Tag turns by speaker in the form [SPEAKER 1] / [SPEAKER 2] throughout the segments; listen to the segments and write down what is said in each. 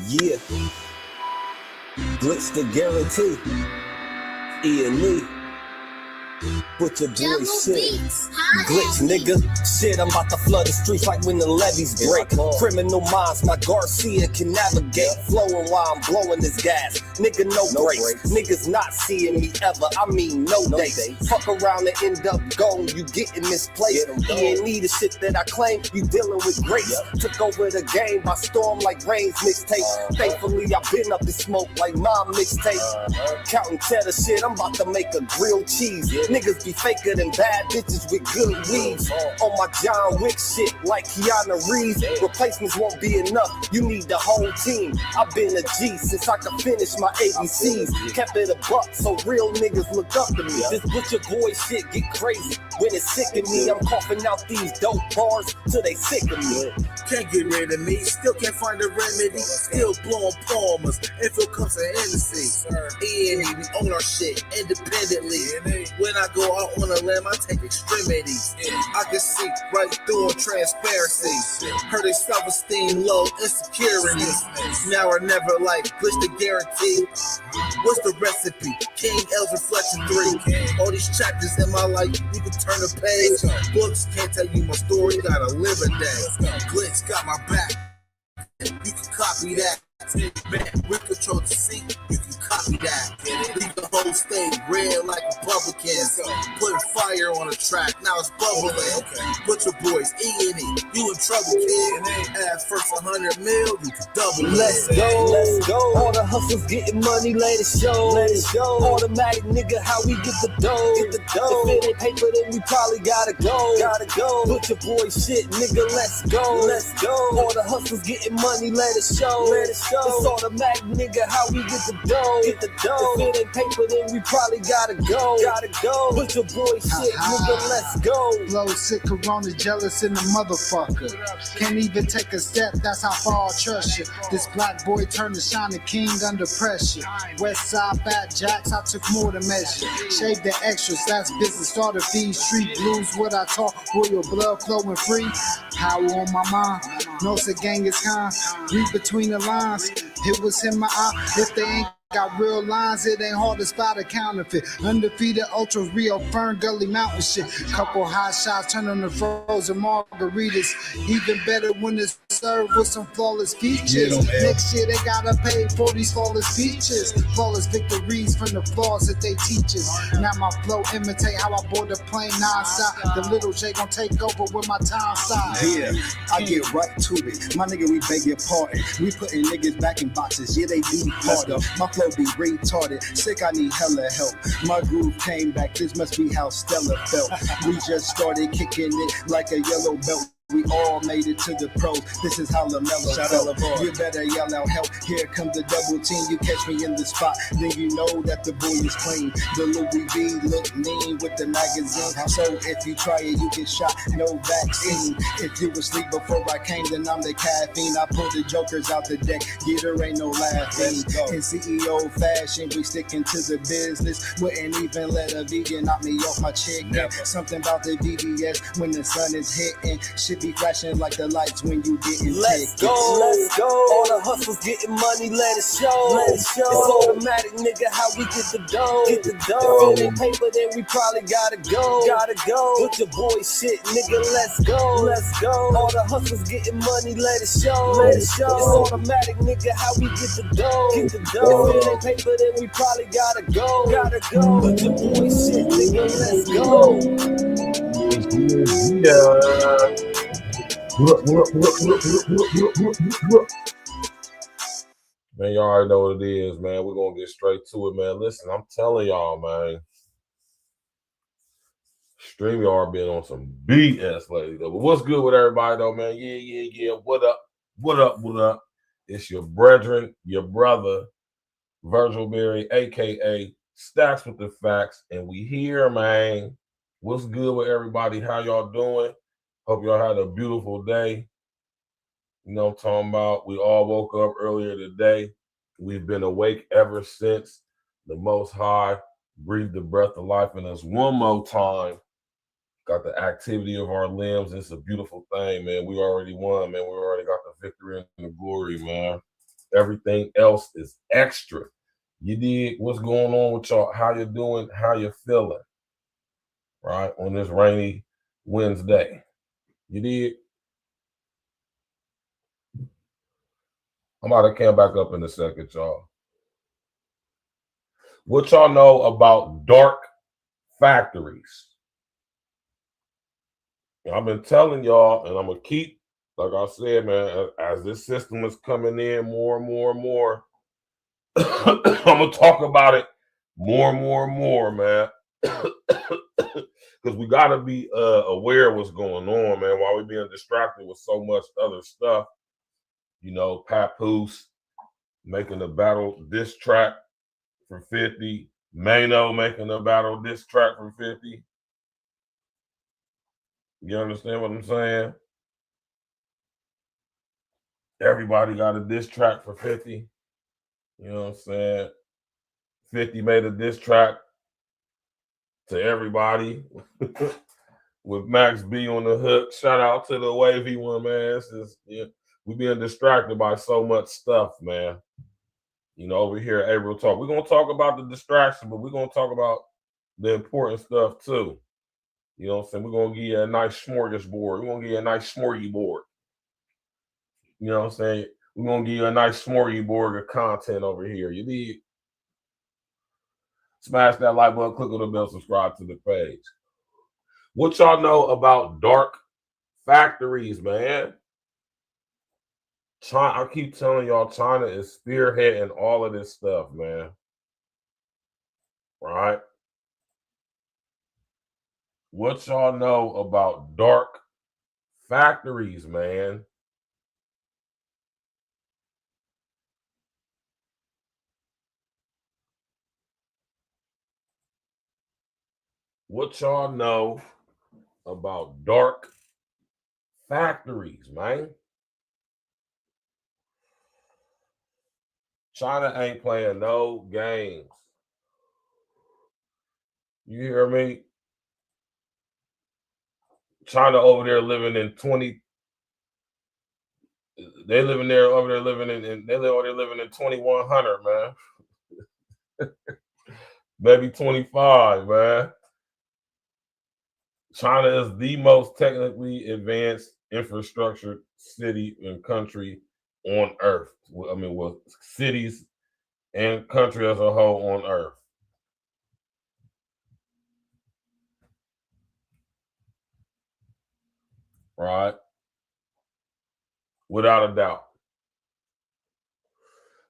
[SPEAKER 1] Yeah, glitch the guarantee. E&E. Put your boy shit. Glitch, nigga. Shit, I'm about to flood the streets like when the levees break. Criminal minds, my Garcia can navigate. Flowing while I'm blowing this gas. Nigga, no brakes. Niggas not seeing me ever. I mean, no dates. Fuck around and end up gone. You getting misplaced. E&E, the shit that I claim. You dealing with grace. Took over the game by storm like Rain's mixtape. Thankfully, I've been up in smoke like my mixtape. Counting cheddar shit, I'm about to make a grilled cheese. Niggas be faker than bad bitches with good weeds. On my John Wick shit like Keanu Reeves. Replacements won't be enough, you need the whole team. I've been a G since I could finish my ABCs. Kept it a buck so real niggas look up to me. This butcher boy shit get crazy when it's sick of me. I'm coughing out these dope bars till they sick of me.
[SPEAKER 2] Can't get rid of me, still can't find a remedy. Still blowing palmers, if it comes to Hennessy. E&E, we own our shit independently. When I go out on a limb, I take extremities. I can see right through transparency. Heard they self-esteem low, insecurities. Now or never, like glitch the guarantee. What's the recipe? King L's Reflection 3. All these chapters in my life, you can turn a page. Books can't tell you my story, gotta live a day. Glitch got my back, you can copy that. Man, we control the seat, you can copy that. Leave the whole stage red like Republicans. Put fire on the track, now it's bubbling. Put your boys, E&E, you in trouble, kid. Add first 100 mil, you can double it.
[SPEAKER 1] Let's go. All the hustlers getting money, let it show. Automatic nigga, how we get the dough. If it ain't paper, then we probably gotta go. Put your boy shit, nigga, let's go. All the hustlers getting money, let it show. It's automatic, nigga, how we get the dough. If it ain't paper, then we probably gotta go. Put your boy shit, nigga, let's go.
[SPEAKER 3] Blow sick, corona, jealous in the motherfucker. Can't even take a step, that's how far I trust you. This black boy turned to shining king under pressure. West side bad jacks, I took more to measure. Shave the extras, that's business. Started these street blues, what I taught. Royal blood flowing free. Power on my mind, knows the gang is kind. Read between the lines. It was in my eye. If they ain't got real lines, it ain't hard to spot a counterfeit. Undefeated ultras, real Fern Gully Mountain shit. Couple hot shots turning to frozen margaritas. Even better when it's served with some flawless features. Next year they gotta pay for these flawless features. Flawless victories from the flaws that they teach us. Now my flow imitate how I board the plane non-stop. The little J gon' take over with my time side.
[SPEAKER 4] Yeah, I get right to it. My nigga, we beg your pardon. We putting niggas back in boxes. Yeah, they be harder. My flow be retarded. Sick, I need hella help. My groove came back. This must be how Stella felt. We just started kicking it like a yellow belt. We all made it to the pros. This is how LaMelo felt. You better yell out help. Here comes the double team. You catch me in the spot, then you know that the boy is clean. The Louis V look mean with the magazine. So if you try it, you get shot. No vaccine. If you was asleep before I came, then I'm the caffeine. I pull the jokers out the deck. Yeah, there ain't no laughing. In CEO fashion, we sticking to the business. Wouldn't even let a vegan knock me off my chick. Something about the BBS when the sun is hitting. Shit be flashing like the lights when you getting
[SPEAKER 1] Let's go. All the hustlers getting money, let it show. It's automatic, nigga, how we get the dough. If it ain't paper, then we probably gotta go. Put your boy shit, nigga, let's go. All the hustlers getting money, let it show. It's automatic, nigga, how we get the dough. If it ain't paper, then we probably gotta go. Put your boy shit, nigga, let's go.
[SPEAKER 5] Man, y'all already know what it is, man. We're gonna get straight to it, man. Listen, I'm telling y'all, man. StreamYard been on some BS lately, though. But what's good with everybody, though, man? Yeah. What up? It's your brethren, your brother, Virgil Berry, a.k.a. Stacks with the Facts. And we here, man. What's good with everybody? How y'all doing? Hope y'all had a beautiful day. You know what I'm talking about? We all woke up earlier today. We've been awake ever since. The Most High breathed the breath of life in us one more time. got the activity of our limbs. It's a beautiful thing, man. We already won, man. We already got the victory and the glory, man. Everything else is extra. You dig what's going on with y'all? How you doing? How you feeling? Right? On this rainy Wednesday. You dig? I'm about to come back up in a second, y'all. What y'all know about dark factories? I've been telling y'all, and I'm gonna keep, like I said, man, as this system is coming in more and more and more, I'm gonna talk about it more and more and more, man. Because we gotta be aware of what's going on, man, while we're being distracted with so much other stuff. You know, Papoose making a battle diss track for 50, Mano making a battle diss track for 50. You understand what I'm saying? Everybody got a diss track for 50. You know what I'm saying? 50 made a diss track to everybody with Max B on the hook. Shout out to the wavy one, man. It's just, yeah, we being distracted by so much stuff, man. You know, over here at April Talk, we're gonna talk about the distraction, but we're gonna talk about the important stuff too. You know what I'm saying? We're gonna give you a nice smorgasbord. We're gonna give you a nice smorgasbord. You know what I'm saying? We're gonna give you a nice smorgasbord of content over here. You need smash that like button, click on the bell, subscribe to the page. What y'all know about dark factories, man? China, I keep telling y'all, China is spearheading all of this stuff, man. Right? What y'all know about dark factories, man? What y'all know about dark factories, man? China ain't playing no games. You hear me? China over there living in 20. They living there over there living in they live over there living in 2100, man. Maybe 25, man. China is the most technically advanced infrastructure city and country on earth. I mean, well, cities and country as a whole on earth. Right? Without a doubt.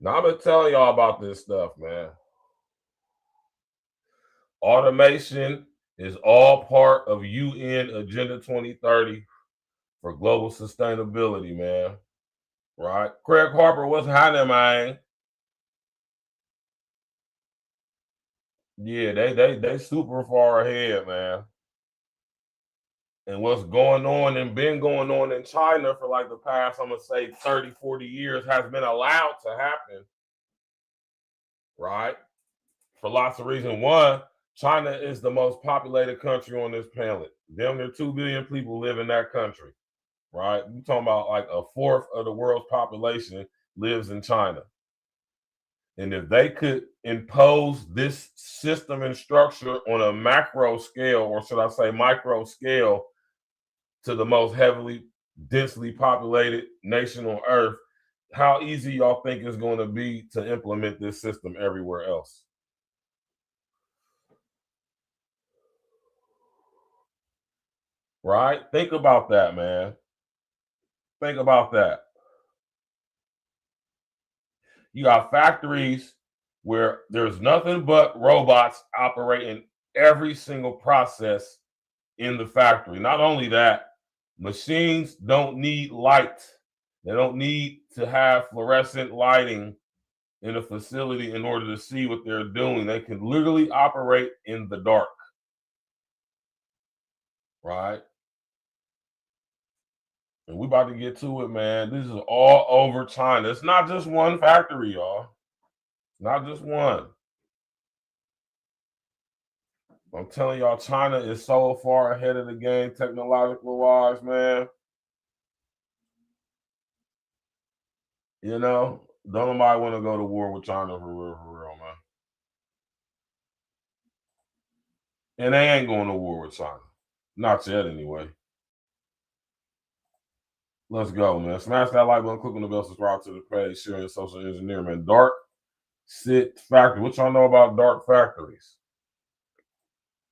[SPEAKER 5] Now, I've been telling y'all about this stuff, man. Automation is all part of UN Agenda 2030 for global sustainability, man. Right? Craig Harper, what's happening, man? Yeah, they super far ahead, man. And what's going on and been going on in China for like the past, I'm gonna say 30, 40 years has been allowed to happen. Right? For lots of reasons. One, China is the most populated country on this planet. Damn near 2 billion people live in that country. Right? You're talking about like a fourth of the world's population lives in China. And if they could impose this system and structure on a macro scale, or should I say micro scale, to the most heavily, densely populated nation on earth, how easy y'all think it's going to be to implement this system everywhere else? Right? Think about that, man. Think about that. You got factories where there's nothing but robots operating every single process in the factory. Not only that, machines don't need light. They don't need to have fluorescent lighting in a facility in order to see what they're doing. They can literally operate in the dark. Right? And we about to get to it, man. This is all over China. It's not just one factory, y'all. Not just one. I'm telling y'all, China is so far ahead of the game technological wise, man. You know, don't nobody want to go to war with China for real, man. And they ain't going to war with China. Not yet, anyway. Let's go, man. Smash that like button, click on the bell, subscribe to the page, sharing social engineering, man. Dark Sit Factory. What y'all know about dark factories?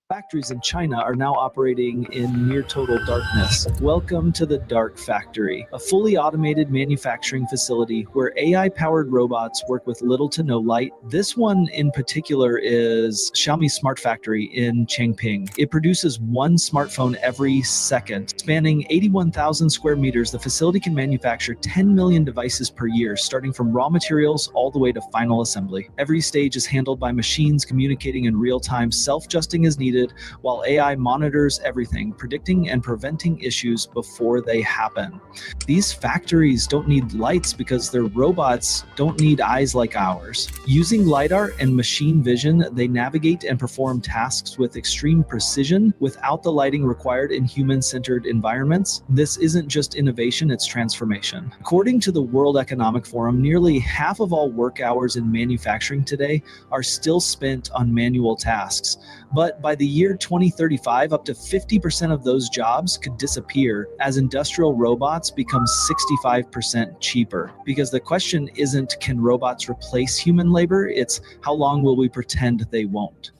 [SPEAKER 6] Factories in China are now operating in near total darkness. Welcome to the Dark Factory, a fully automated manufacturing facility where AI-powered robots work with little to no light. This one in particular is Xiaomi Smart Factory in Changping. It produces one smartphone every second. Spanning 81,000 square meters, the facility can manufacture 10 million devices per year, starting from raw materials all the way to final assembly. Every stage is handled by machines communicating in real time, self-adjusting as needed, while AI monitors everything, predicting and preventing issues before they happen. These factories don't need lights because their robots don't need eyes like ours. Using LiDAR and machine vision, they navigate and perform tasks with extreme precision without the lighting required in human-centered environments. This isn't just innovation, it's transformation. According to the World Economic Forum, nearly half of all work hours in manufacturing today are still spent on manual tasks. But by the year 2035, up to 50% of those jobs could disappear as industrial robots become 65% cheaper. Because the question isn't, can robots replace human labor? It's, how long will we pretend they won't?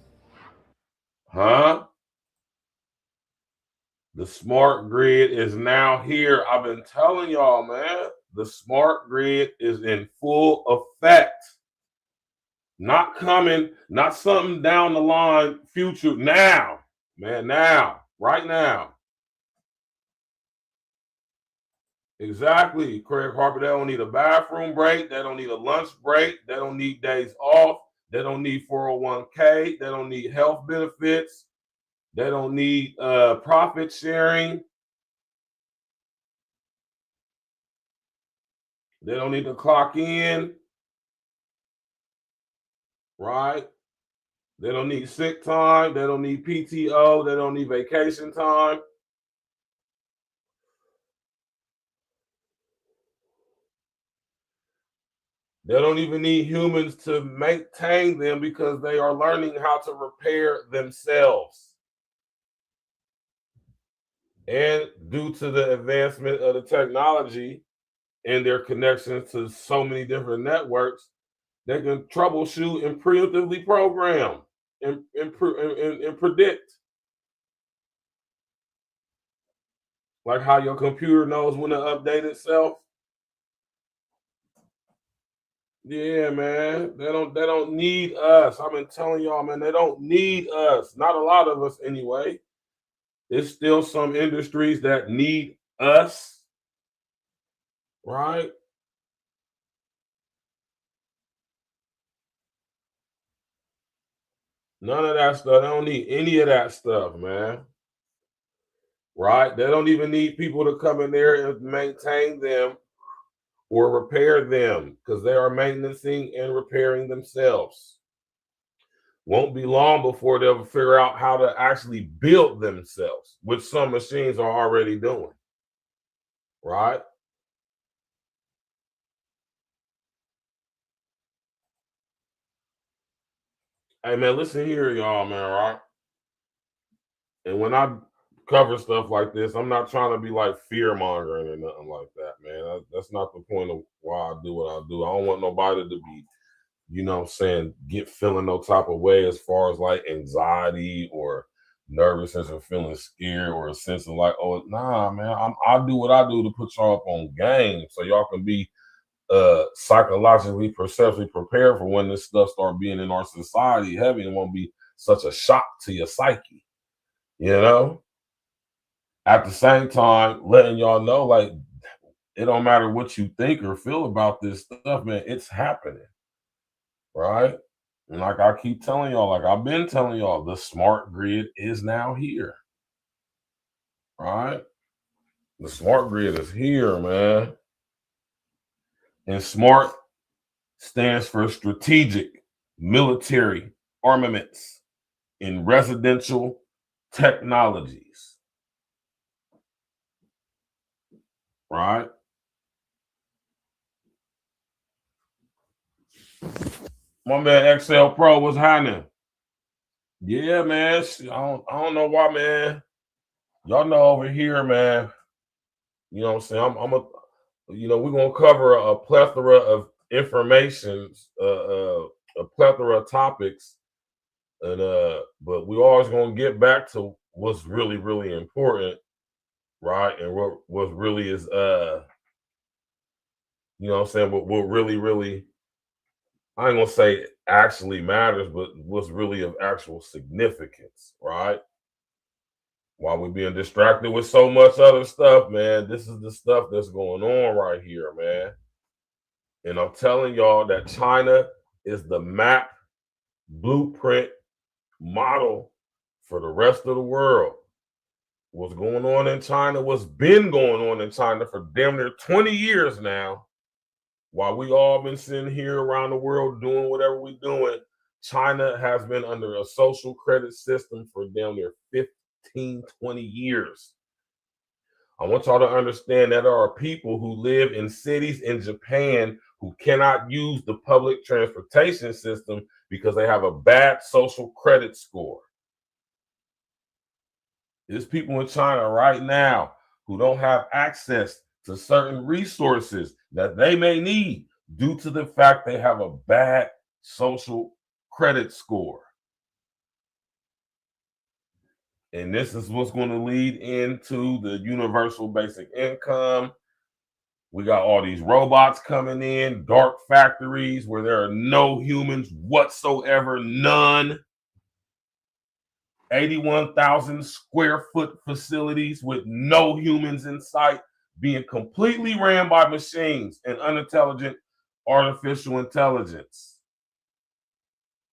[SPEAKER 5] Huh? The smart grid is now here. I've been telling y'all, man. The smart grid is in full effect. Not coming, not something down the line, future, now, man, now, right now. Exactly, Craig Harper. They don't need a bathroom break. They don't need a lunch break. They don't need days off. They don't need 401k. They don't need health benefits. They don't need profit sharing. They don't need to clock in. Right? They don't need sick time. They don't need PTO. They don't need vacation time. They don't even need humans to maintain them because they are learning how to repair themselves. And due to the advancement of the technology and their connections to so many different networks, they can troubleshoot and preemptively program and predict. Like how your computer knows when to update itself. Yeah, man. They don't need us. I've been telling y'all, man, they don't need us. Not a lot of us anyway. There's still some industries that need us. Right? None of that stuff. They don't need any of that stuff, man. Right? They don't even need people to come in there and maintain them or repair them because they are maintaining and repairing themselves. Won't be long before they'll figure out how to actually build themselves, which some machines are already doing. Right? Hey, man, listen here, y'all, man, right? And when I cover stuff like this, I'm not trying to be like fear mongering or nothing like that, man. That's not the point of why I do what I do. I don't want nobody to be, you know what I'm saying, feeling no type of way as far as like anxiety or nervousness or feeling scared or a sense of like, oh, nah, man, I do what I do to put y'all up on game so y'all can be psychologically, perceptually prepared for when this stuff start being in our society heavy and won't be such a shock to your psyche, you know? At the same time, letting y'all know, like, it don't matter what you think or feel about this stuff, man, it's happening, right? And like I keep telling y'all, like I've been telling y'all, the smart grid is now here, right? The smart grid is here, man. And SMART stands for strategic military armaments. in residential technologies. Right? My man XL Pro, what's happening? Yeah, man. I don't know why, man. Y'all know over here, man. You know what I'm saying? We're gonna cover a plethora of information, a plethora of topics, and but we always gonna get back to what's really, really important, right? And what really is you know what I'm saying, what really, really, I ain't gonna say actually matters, but what's really of actual significance, right? While we're being distracted with so much other stuff, man, this is the stuff that's going on right here, man. And I'm telling y'all that China is the map, blueprint, model for the rest of the world. What's going on in China, what's been going on in China for damn near 20 years now, while we all been sitting here around the world doing whatever we're doing, China has been under a social credit system for damn near 15, 20 years. I want y'all to understand that there are people who live in cities in Japan who cannot use the public transportation system because they have a bad social credit score. There's people in China right now who don't have access to certain resources that they may need due to the fact they have a bad social credit score. And this is what's going to lead into the universal basic income. We got all these robots coming in, dark factories where there are no humans whatsoever, none. 81,000 square foot facilities with no humans in sight, being completely ran by machines and unintelligent artificial intelligence.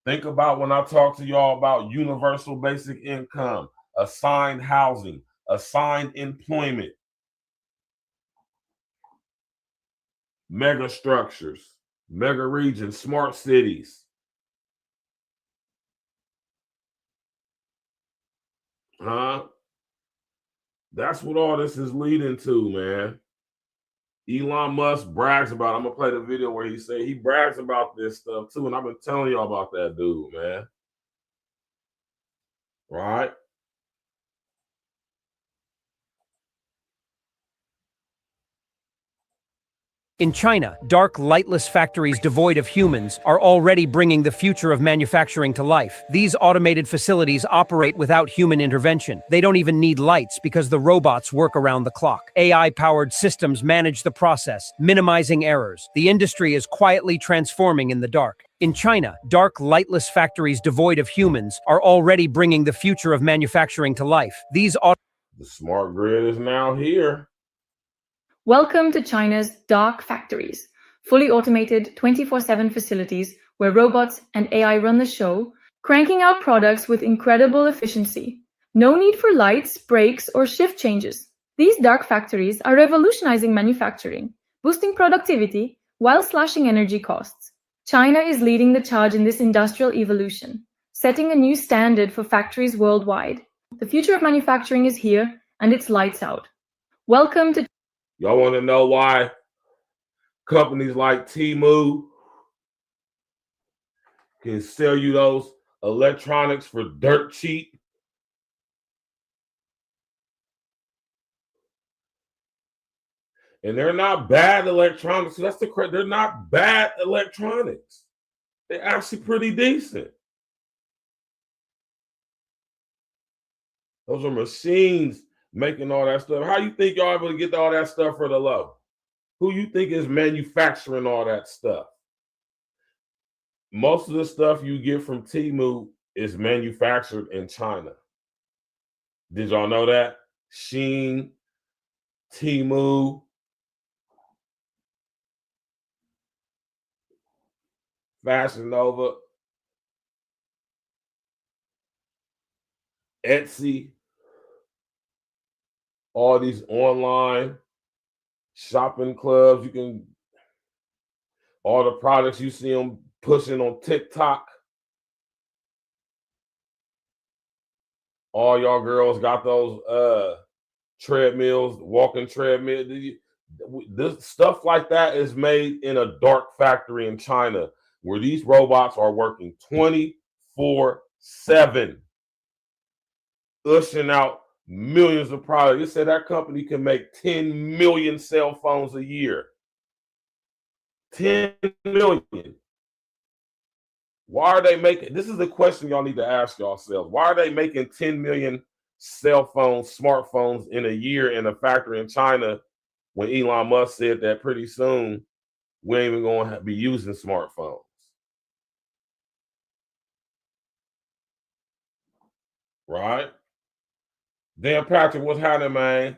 [SPEAKER 5] Think about when I talk to y'all about universal basic income, assigned housing, assigned employment, mega structures, mega regions, smart cities. That's what all this is leading to, man. Elon Musk brags about it. I'm gonna play the video where he brags about this stuff too, and I've been telling y'all about that dude, man. Right?
[SPEAKER 7] In China, dark, lightless factories devoid of humans are already bringing the future of manufacturing to life. These automated facilities operate without human intervention. They don't even need lights because the robots work around the clock. AI-powered systems manage the process, minimizing errors. The industry is quietly transforming in the dark. In China, dark, lightless factories devoid of humans are already bringing the future of manufacturing to life. The
[SPEAKER 5] smart grid is now here.
[SPEAKER 8] Welcome to China's dark factories, fully automated 24/7 facilities where robots and AI run the show, cranking out products with incredible efficiency. No need for lights, brakes, or shift changes. These dark factories are revolutionizing manufacturing, boosting productivity while slashing energy costs. China is leading the charge in this industrial evolution, setting a new standard for factories worldwide. The future of manufacturing is here, and it's lights out. Welcome to
[SPEAKER 5] Y'all want to know why companies like Temu can sell you those electronics for dirt cheap? And they're not bad electronics. They're not bad electronics. They're actually pretty decent. Those are machines making all that stuff. How you think y'all able to get all that stuff for the low? Who you think is manufacturing all that stuff? Most of the stuff you get from Temu is manufactured in China. Did y'all know that? Shein, Temu, Fashion Nova, Etsy, all these online shopping clubs. All the products you see them pushing on TikTok, All y'all girls got those treadmills, walking treadmill. This stuff like that is made in a dark factory in China where these robots are working 24/7, pushing out millions of products. They said that company can make 10 million cell phones a year. 10 million. Why are they making, this is the question y'all need to ask yourselves. Why are they making 10 million cell phones, smartphones in a year in a factory in China when Elon Musk said that pretty soon we ain't even going to be using smartphones? Right? Dan Patrick, what's happening, man?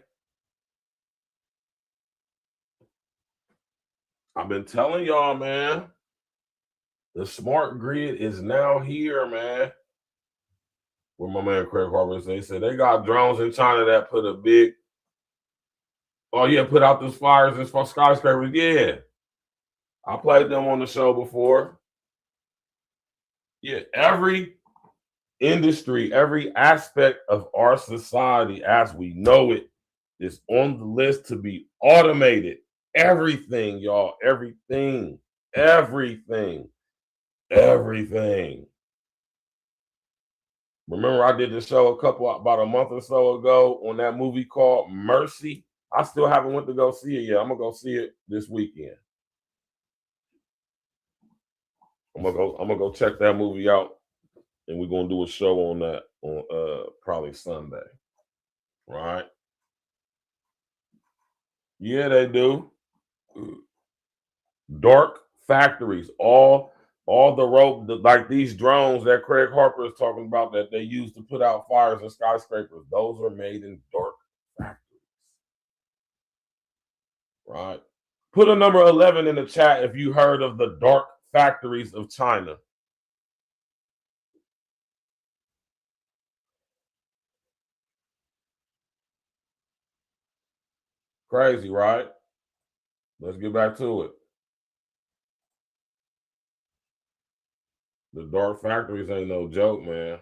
[SPEAKER 5] I've been telling y'all, man. The smart grid is now here, man. Where my man Craig Harper said they got drones in China that put a big, oh yeah, put out those fires and skyscrapers. Yeah, I played them on the show before. Yeah, every industry, every aspect of our society as we know it is on the list to be automated. Everything, y'all, everything. Remember, I did the show about a month or so ago on that movie called Mercy. I still haven't went to go see it yet. I'm gonna go see it this weekend. I'm gonna go check that movie out, and we're gonna do a show on that on probably Sunday. Right? Yeah, they do. Dark factories, all the like these drones that Craig Harper is talking about that they use to put out fires in skyscrapers, those are made in dark factories. Right? Put a number 11 in the chat if you heard of the dark factories of China. Crazy, right? Let's get back to it. The dark factories ain't no joke, man.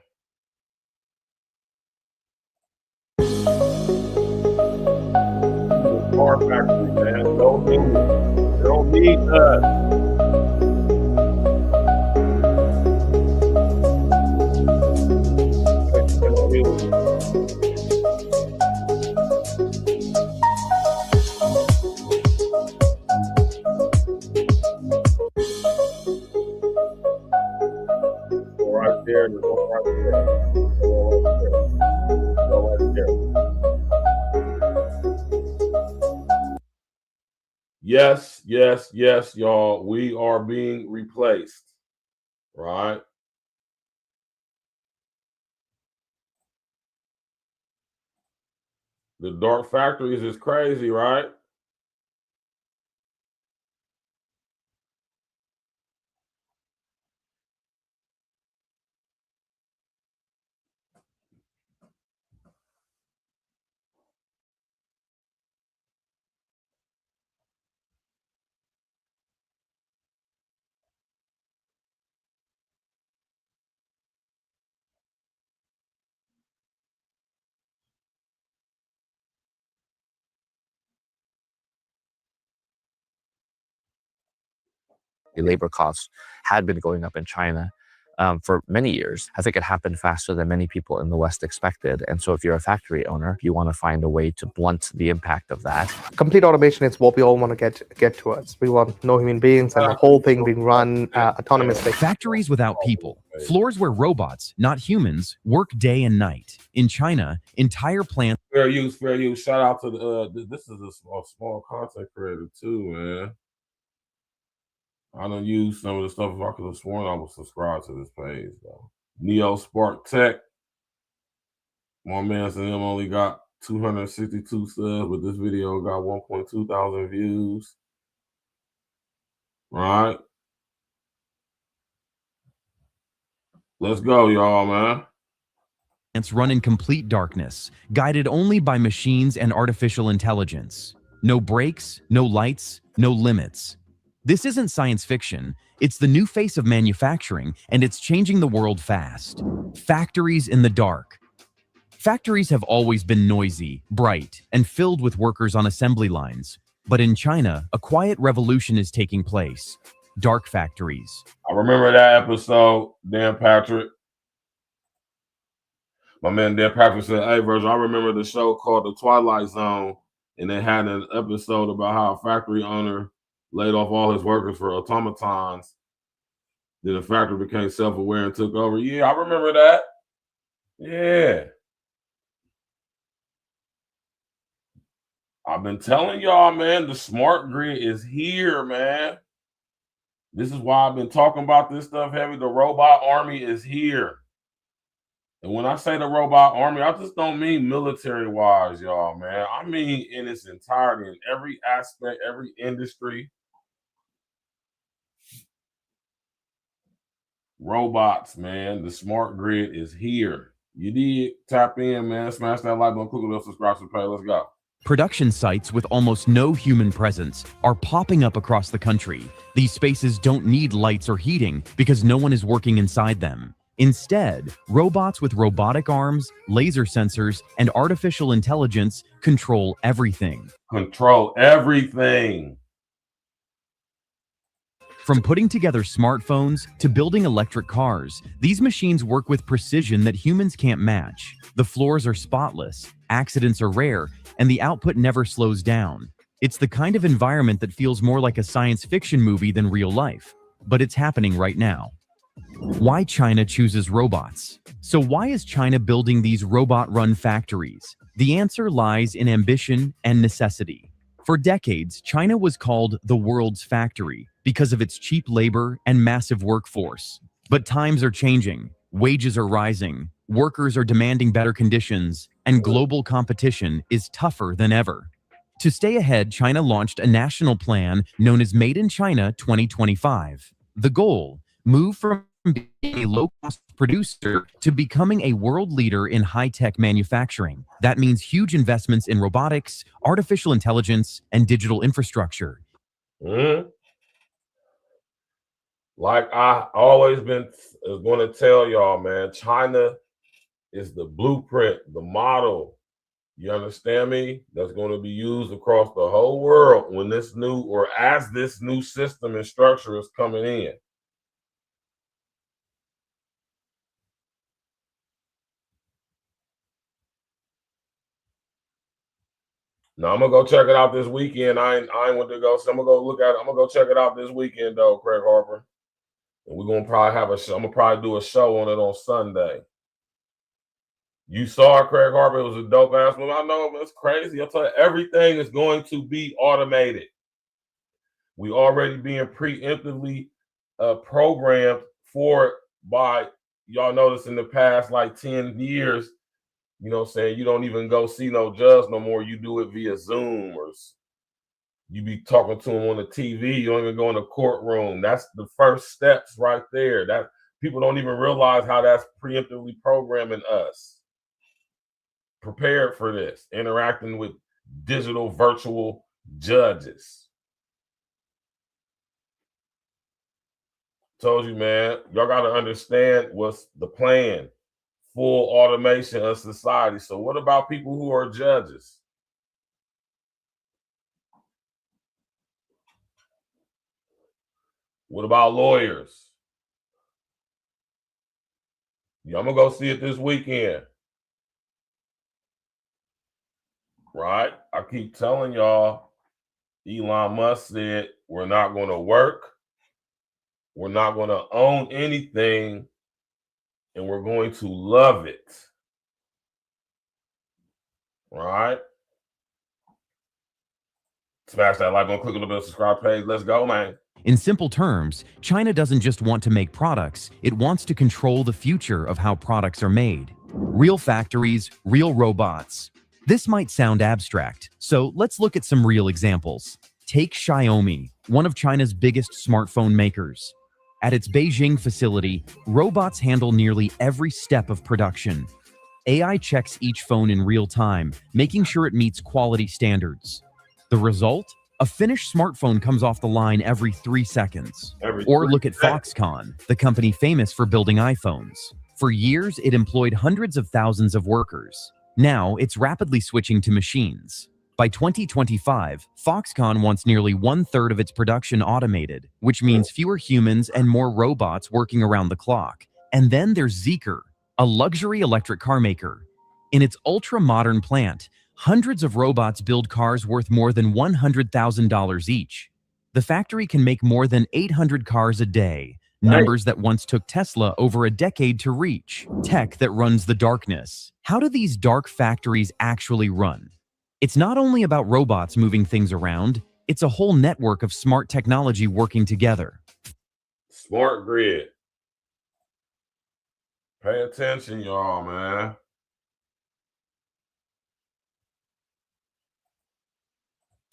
[SPEAKER 5] The dark factory, man. Don't need us. Yes, y'all. We are being replaced, right? The dark factories is crazy, right?
[SPEAKER 9] Labor costs had been going up in China for many years. I think it happened faster than many people in the West expected. And so if you're a factory owner, you want to find a way to blunt the impact of that.
[SPEAKER 10] Complete automation is what we all want to get towards. We want no human beings and the whole thing being run autonomously.
[SPEAKER 11] Factories without people. Floors where robots, not humans, work day and night. In China, entire plants.
[SPEAKER 5] Fair use. Shout out to this is a small content creator too, man. I don't use some of the stuff. If I could have sworn I was subscribed to this page, though. Neo Spark Tech. My man said him only got 262 subs, but this video got 1.2 thousand views. Right? Let's go, y'all, man.
[SPEAKER 11] Plants run in complete darkness, guided only by machines and artificial intelligence. No brakes, no lights, no limits. This isn't science fiction. It's the new face of manufacturing, and it's changing the world fast. Factories in the dark. Factories have always been noisy, bright, and filled with workers on assembly lines. But in China, a quiet revolution is taking place. Dark factories.
[SPEAKER 5] I remember that episode, Dan Patrick. My man Dan Patrick said, hey, Virgil, I remember the show called The Twilight Zone, and they had an episode about how a factory owner laid off all his workers for automatons. Then the factory became self-aware and took over. Yeah, I remember that. Yeah. I've been telling y'all, man, the smart grid is here, man. This is why I've been talking about this stuff heavy. The robot army is here. And when I say the robot army, I just don't mean military-wise, y'all, man. I mean in its entirety, in every aspect, every industry. Robots, man. The smart grid is here. You did. Tap in, man. Smash that like button, click on the subscribe to the page. Let's go.
[SPEAKER 11] Production sites with almost no human presence are popping up across the country. These spaces don't need lights or heating because no one is working inside them. Instead, robots with robotic arms, laser sensors, and artificial intelligence control everything.
[SPEAKER 5] Control everything.
[SPEAKER 11] From putting together smartphones to building electric cars, these machines work with precision that humans can't match. The floors are spotless, accidents are rare, and the output never slows down. It's the kind of environment that feels more like a science fiction movie than real life. But it's happening right now. Why China chooses robots? So why is China building these robot-run factories? The answer lies in ambition and necessity. For decades, China was called the world's factory because of its cheap labor and massive workforce. But times are changing, wages are rising, workers are demanding better conditions, and global competition is tougher than ever. To stay ahead, China launched a national plan known as Made in China 2025. The goal: move from being a low-cost producer to becoming a world leader in high-tech manufacturing. That means huge investments in robotics, artificial intelligence, and digital infrastructure.
[SPEAKER 5] Like I always been going to tell y'all, man, China is the blueprint, the model. You understand me? That's going to be used across the whole world when this new, or as this new system and structure is coming in. Now I'm gonna go check it out this weekend. I ain't went to go, so I'm gonna go look at it. I'm gonna go check it out this weekend though, Craig Harper. And we're gonna probably have a show. I'm gonna probably do a show on it on Sunday. You saw it, Craig Harper. It was a dope ass movie. I know it's crazy. I'll tell you, everything is going to be automated. We already being preemptively programmed for it by, y'all notice in the past like 10 years, you know what I'm saying, you don't even go see no judge no more. You do it via Zoom, or you be talking to them on the TV. You don't even go in the courtroom. That's the first steps right there. That people don't even realize how that's preemptively programming us. Prepared for this, interacting with digital virtual judges. Told you, man, y'all got to understand what's the plan. Full automation of society. So what about people who are judges? What about lawyers? Yeah, I'm gonna go see it this weekend. Right? I keep telling y'all, Elon Musk said, we're not going to work. We're not going to own anything. And we're going to love it. Right? Smash that like button, click on the bell, subscribe page. Let's go, man.
[SPEAKER 11] In simple terms, China doesn't just want to make products, it wants to control the future of how products are made. Real factories, real robots. This might sound abstract, so let's look at some real examples. Take Xiaomi, one of China's biggest smartphone makers. At its Beijing facility, robots handle nearly every step of production. AI checks each phone in real time, making sure it meets quality standards. The result? A finished smartphone comes off the line every 3 seconds. Or look at Foxconn, the company famous for building iPhones. For years, it employed hundreds of thousands of workers. Now, it's rapidly switching to machines. By 2025, Foxconn wants nearly 1/3 of its production automated, which means fewer humans and more robots working around the clock. And then there's Zeekr, a luxury electric car maker. In its ultra-modern plant, hundreds of robots build cars worth more than $100,000 each. The factory can make more than 800 cars a day, numbers that once took Tesla over a decade to reach. Tech that runs the darkness. How do these dark factories actually run? It's not only about robots moving things around, it's a whole network of smart technology working together.
[SPEAKER 5] Smart grid. Pay attention, y'all, man.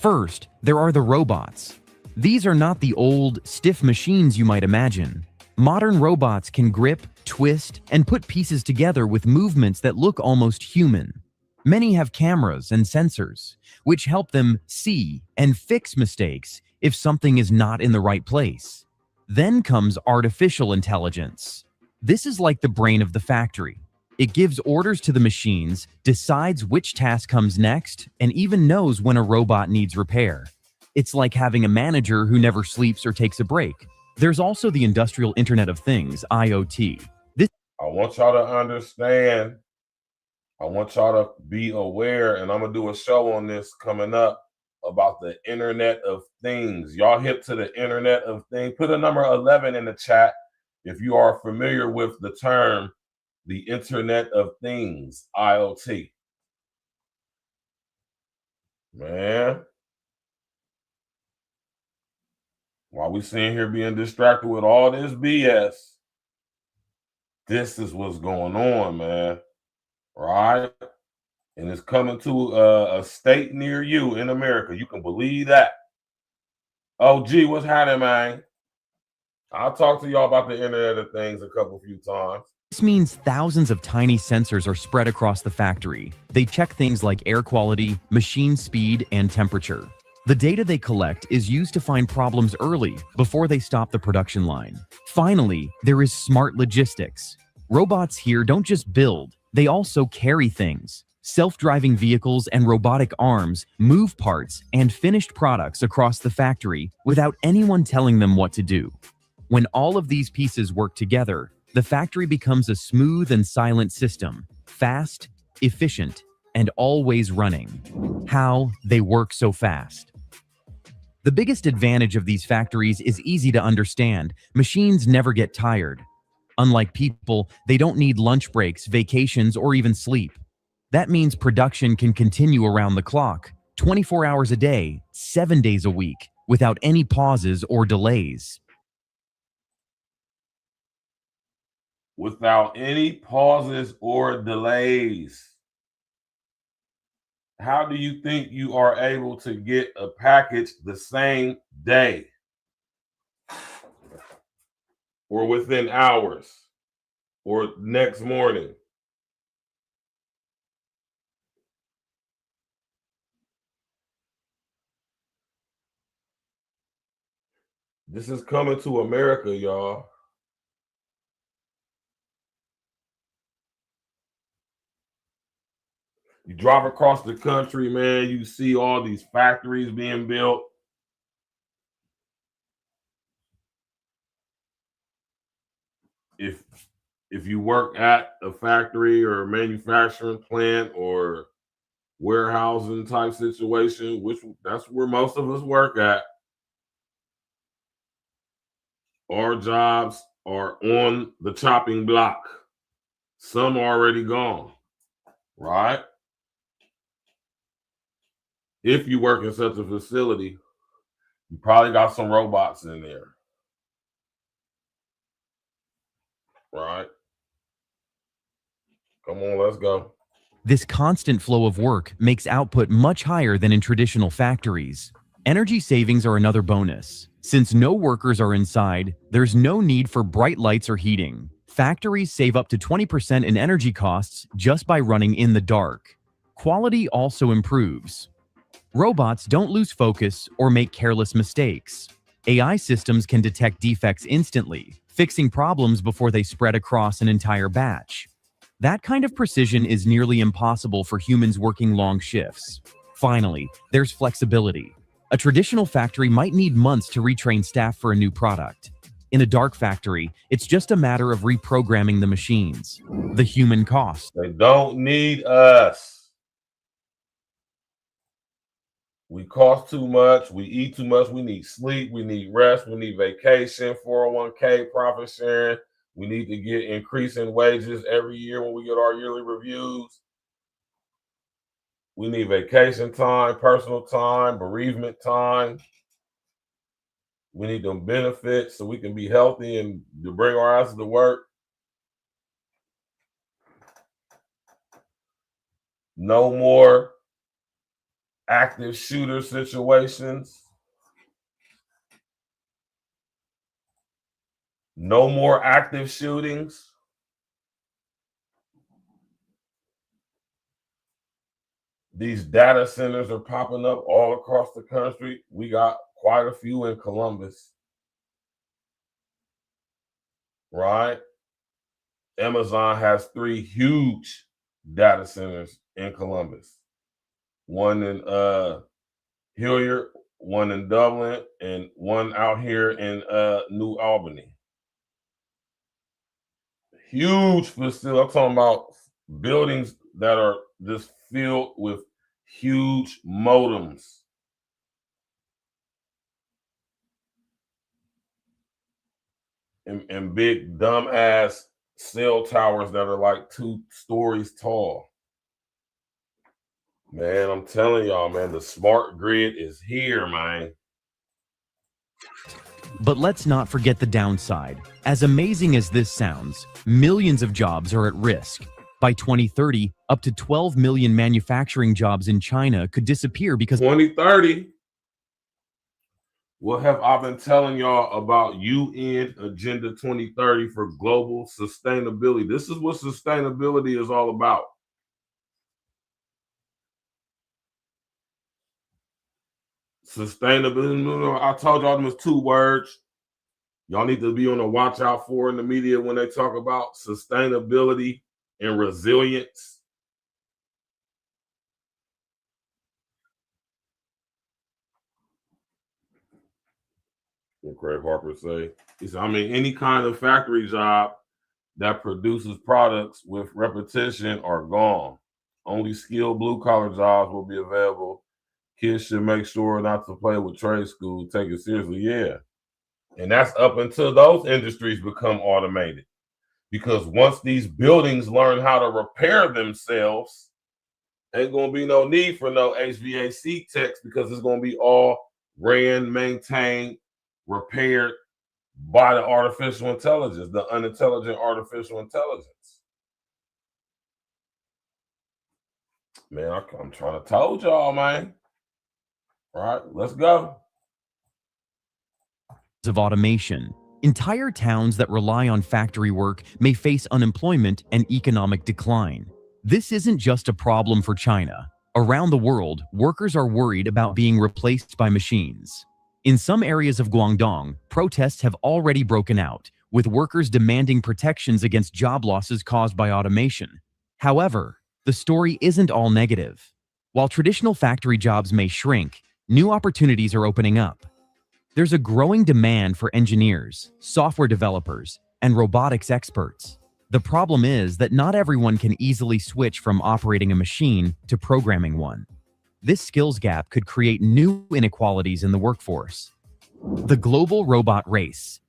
[SPEAKER 11] First, there are the robots. These are not the old, stiff machines you might imagine. Modern robots can grip, twist, and put pieces together with movements that look almost human. Many have cameras and sensors, which help them see and fix mistakes if something is not in the right place. Then comes artificial intelligence. This is like the brain of the factory. It gives orders to the machines, decides which task comes next, and even knows when a robot needs repair. It's like having a manager who never sleeps or takes a break. There's also the Industrial Internet of Things, IoT.
[SPEAKER 5] I want y'all to understand. I want y'all to be aware, and I'm going to do a show on this coming up about the Internet of Things. Y'all hip to the Internet of Things? Put a number 11 in the chat if you are familiar with the term, the Internet of Things, IoT. Man. While we sitting here being distracted with all this BS, this is what's going on, man. Right? And it's coming to a state near you in America. You can believe that. Oh, gee, what's happening, man? I'll talk to y'all about the Internet of Things a few times.
[SPEAKER 11] This means thousands of tiny sensors are spread across the factory. They check things like air quality, machine speed, and temperature. The data they collect is used to find problems early before they stop the production line. Finally, there is smart logistics. Robots here don't just build, they also carry things. Self-driving vehicles and robotic arms move parts and finished products across the factory without anyone telling them what to do. When all of these pieces work together, the factory becomes a smooth and silent system, fast, efficient, and always running. How they work so fast. The biggest advantage of these factories is easy to understand. Machines never get tired. Unlike people, they don't need lunch breaks, vacations, or even sleep. That means production can continue around the clock, 24 hours a day, 7 days a week, without any pauses or delays.
[SPEAKER 5] Without any pauses or delays. How do you think you are able to get a package the same day or within hours or next morning? This is coming to America, y'all. You drive across the country, man, you see all these factories being built. If you work at a factory or a manufacturing plant or warehousing type situation, which that's where most of us work at, our jobs are on the chopping block. Some are already gone, right? If you work in such a facility, you probably got some robots in there, right? Come on, let's go.
[SPEAKER 11] This constant flow of work makes output much higher than in traditional factories. Energy savings are another bonus. Since no workers are inside, there's no need for bright lights or heating. Factories save up to 20% in energy costs just by running in the dark. Quality also improves. Robots don't lose focus or make careless mistakes. AI systems can detect defects instantly, fixing problems before they spread across an entire batch. That kind of precision is nearly impossible for humans working long shifts. Finally, there's flexibility. A traditional factory might need months to retrain staff for a new product. In a dark factory, it's just a matter of reprogramming the machines. The human cost.
[SPEAKER 5] They don't need us. We cost too much. We eat too much. We need sleep. We need rest. We need vacation, 401k, profit sharing. We need to get increasing wages every year when we get our yearly reviews. We need vacation time, personal time, bereavement time. We need them benefits so we can be healthy and to bring our asses to work. No more active shooter situations. No more active shootings. These data centers are popping up all across the country. We got quite a few in Columbus, right? Amazon has 3 huge data centers in Columbus. One in Hilliard, one in Dublin, and one out here in New Albany. Huge facility. I'm talking about buildings that are just filled with huge modems. And big dumbass cell towers that are like 2 stories tall. Man, I'm telling y'all, man, the smart grid is here, man.
[SPEAKER 11] But let's not forget the downside. As amazing as this sounds, millions of jobs are at risk. By 2030, up to 12 million manufacturing jobs in China could disappear because
[SPEAKER 5] 2030. What have I been telling y'all about UN Agenda 2030 for global sustainability? This is what sustainability is all about. Sustainability. I told y'all them was 2 words. Y'all need to be on the watch out for in the media when they talk about sustainability and resilience. What Craig Harper say? He said, I mean, any kind of factory job that produces products with repetition are gone. Only skilled blue-collar jobs will be available. Kids should make sure not to play with trade school. Take it seriously. Yeah. And that's up until those industries become automated. Because once these buildings learn how to repair themselves, ain't going to be no need for no HVAC techs because it's going to be all ran, maintained, repaired by the artificial intelligence, the unintelligent artificial intelligence. Man, I'm trying to told y'all, man. All right, let's go.
[SPEAKER 11] of automation. Entire towns that rely on factory work may face unemployment and economic decline. This isn't just a problem for China. Around the world, workers are worried about being replaced by machines. In some areas of Guangdong, protests have already broken out, with workers demanding protections against job losses caused by automation. However, the story isn't all negative. While traditional factory jobs may shrink, new opportunities are opening up. There's a growing demand for engineers, software developers, and robotics experts. The problem is that not everyone can easily switch from operating a machine to programming one. This skills gap could create new inequalities in the workforce. The global robot race.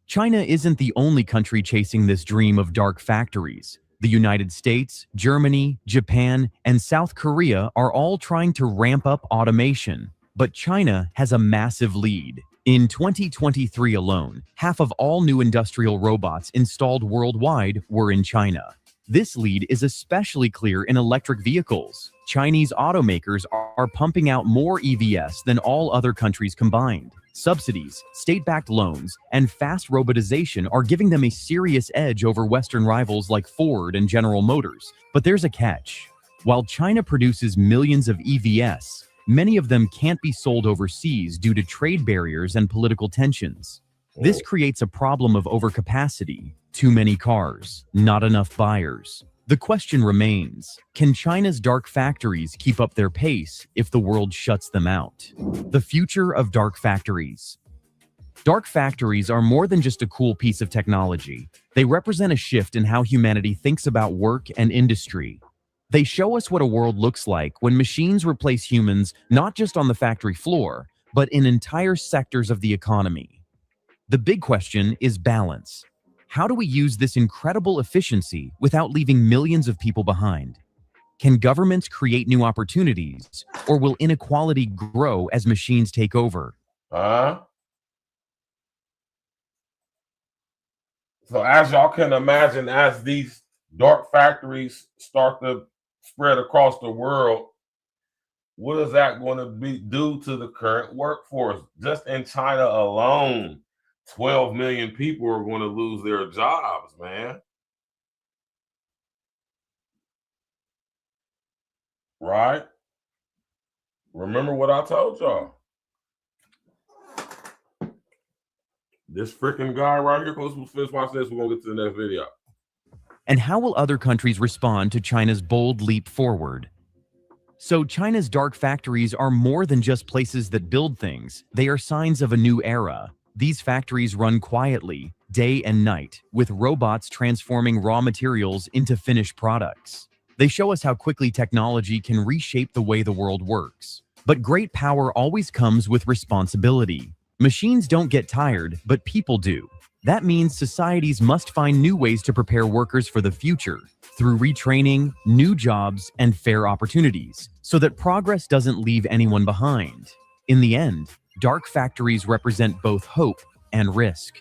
[SPEAKER 11] China isn't the only country chasing this dream of dark factories. The United States, Germany, Japan, and South Korea are all trying to ramp up automation, but China has a massive lead. In 2023 alone, half of all new industrial robots installed worldwide were in China. This lead is especially clear in electric vehicles. Chinese automakers are pumping out more EVs than all other countries combined. Subsidies, state-backed loans, and fast robotization are giving them a serious edge over Western rivals like Ford and General Motors. But there's a catch. While China produces millions of EVs, many of them can't be sold overseas due to trade barriers and political tensions. This creates a problem of overcapacity, too many cars, not enough buyers. The question remains, can China's dark factories keep up their pace if the world shuts them out? The future of dark factories. Dark factories are more than just a cool piece of technology. They represent a shift in how humanity thinks about work and industry. They show us what a world looks like when machines replace humans not just on the factory floor, but in entire sectors of the economy. The big question is balance. How do we use this incredible efficiency without leaving millions of people behind? Can governments create new opportunities, or will inequality grow as machines take over?
[SPEAKER 5] So as y'all can imagine, as these dark factories start to spread across the world, what is that going to do to the current workforce? Just in China alone, 12 million people are going to lose their jobs, man. Right? Remember what I told y'all. This freaking guy right here, let's finish watching this. We're going to get to the next video.
[SPEAKER 11] And how will other countries respond to China's bold leap forward? So China's dark factories are more than just places that build things. They are signs of a new era. These factories run quietly, day and night, with robots transforming raw materials into finished products. They show us how quickly technology can reshape the way the world works. But great power always comes with responsibility. Machines don't get tired, but people do. That means societies must find new ways to prepare workers for the future through retraining, new jobs, and fair opportunities, so that progress doesn't leave anyone behind. In the end, dark factories represent both hope and risk.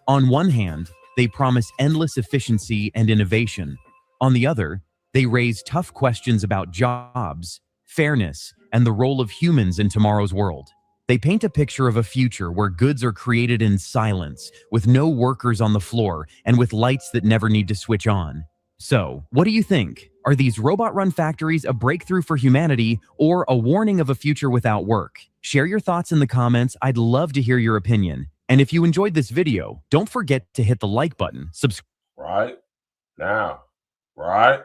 [SPEAKER 11] On one hand, they promise endless efficiency and innovation. On the other, they raise tough questions about jobs, fairness, and the role of humans in tomorrow's world. They paint a picture of a future where goods are created in silence, with no workers on the floor, and with lights that never need to switch on. So, what do you think? Are these robot-run factories a breakthrough for humanity or a warning of a future without work? Share your thoughts in the comments. I'd love to hear your opinion. And if you enjoyed this video, don't forget to hit the like button, subscribe.
[SPEAKER 5] Right now, right?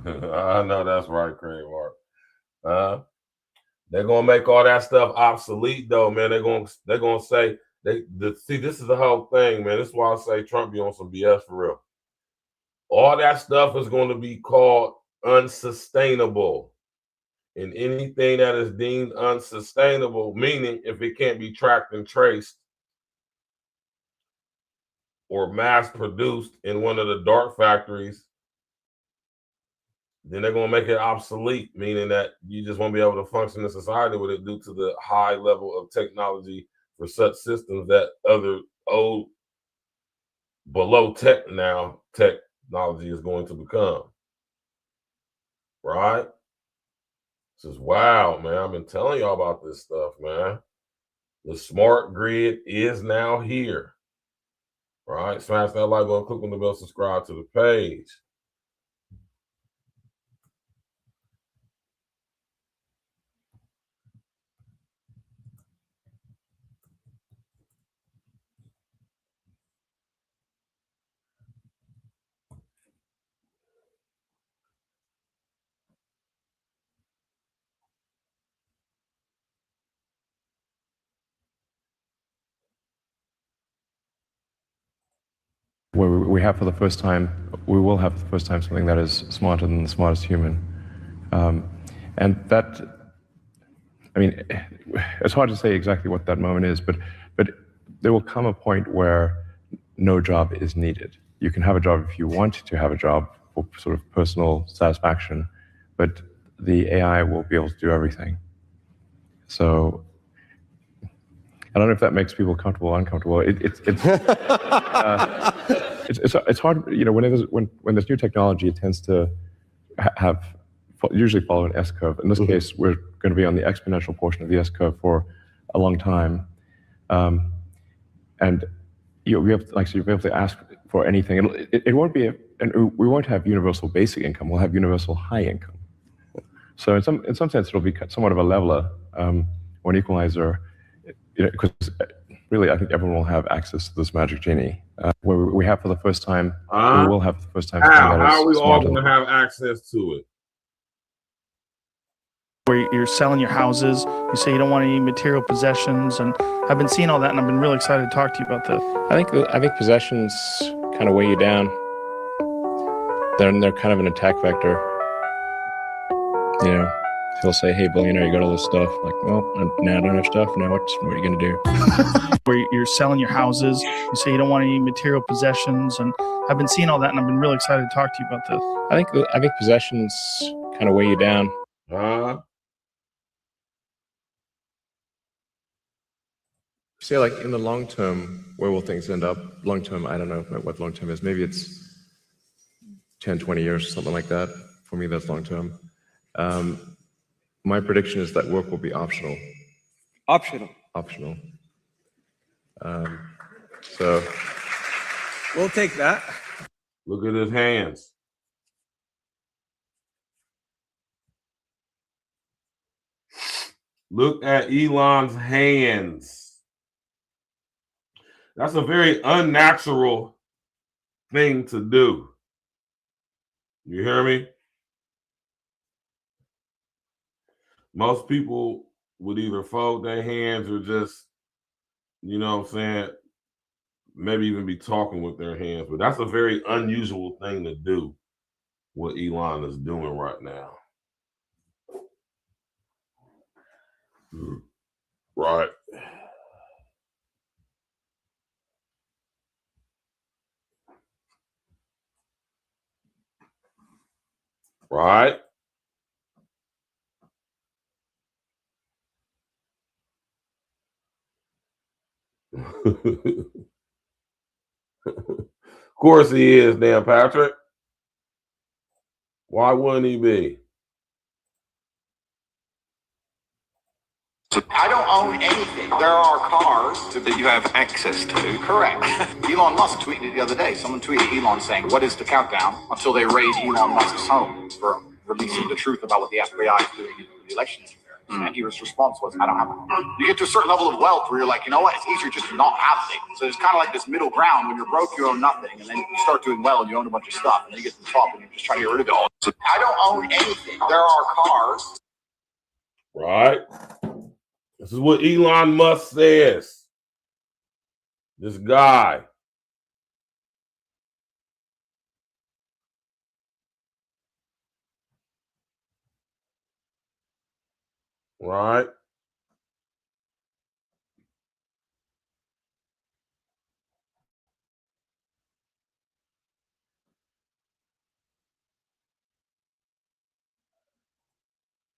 [SPEAKER 5] I know that's right, Craig Mark. They're gonna make all that stuff obsolete, though, man. They're gonna say see. This is the whole thing, man. This is why I say Trump be on some BS for real. All that stuff is going to be called unsustainable, and anything that is deemed unsustainable, meaning if it can't be tracked and traced or mass produced in one of the dark factories, then they're going to make it obsolete, meaning that you just won't be able to function in society with it due to the high level of technology for such systems that other old below technology is going to become. Right? This is wild, man. I've been telling y'all about this stuff, man. The smart grid is now here. Right? Smash that like button, click on the bell, subscribe to the page.
[SPEAKER 12] Where we have for the first time, we will have for the first time something that is smarter than the smartest human. And that, I mean, it's hard to say exactly what that moment is, but there will come a point where no job is needed. You can have a job if you want to have a job for sort of personal satisfaction, but the AI will be able to do everything. So I don't know if that makes people comfortable or uncomfortable. It's hard, you know, when there's new technology, it tends to usually follow an S-curve. In this case, we're going to be on the exponential portion of the S-curve for a long time. And we have, like, so you'll be able to ask for anything. It won't be, and we won't have universal basic income. We'll have universal high income. So in some sense, it'll be somewhat of a leveler or an equalizer, because really, I think everyone will have access to this magic genie. Where we have for the first time, we will have for the first time.
[SPEAKER 5] How are we all going to have access to it?
[SPEAKER 13] Where you're selling your houses, you say you don't want any material possessions, and I've been seeing all that, and I've been really excited to talk to you about this.
[SPEAKER 12] I think possessions kind of weigh you down. They're kind of an attack vector. You know, he'll say, "Hey, billionaire, you got all this stuff." Like, well, now I don't have stuff. Now what are you going to do?
[SPEAKER 13] Where you're selling your houses, you say you don't want any material possessions, and I've been seeing all that, and I've been really excited to talk to you about this.
[SPEAKER 12] I think possessions kind of weigh you down. Say, like, in the long term, where will things end up? Long term, I don't know what long term is. Maybe it's 10, 20 years, something like that. For me, that's long term. My prediction is that work will be optional.
[SPEAKER 14] Optional.
[SPEAKER 12] Optional. So
[SPEAKER 14] we'll take that.
[SPEAKER 5] Look at his hands. Look at Elon's hands. That's a very unnatural thing to do. You hear me? Most people would either fold their hands or just, you know what I'm saying, maybe even be talking with their hands. But that's a very unusual thing to do, what Elon is doing right now. Right. Right. Of course he is, Dan Patrick. Why wouldn't he be?
[SPEAKER 15] I don't own anything. There are cars that you have access to. Correct. Elon Musk tweeted the other day. Someone tweeted Elon saying, "What is the countdown until they raid Elon Musk's home for releasing the truth about what the FBI is doing in the election?" And his response was, "I don't have one." You get to a certain level of wealth where you're like, you know what? It's easier just to not have things. So it's kind of like this middle ground. When you're broke, you own nothing, and then you start doing well, and you own a bunch of stuff, and then you get to the top, and you're just trying to get rid of it all. So I don't own anything. There are cars.
[SPEAKER 5] Right. This is what Elon Musk says. This guy. Right.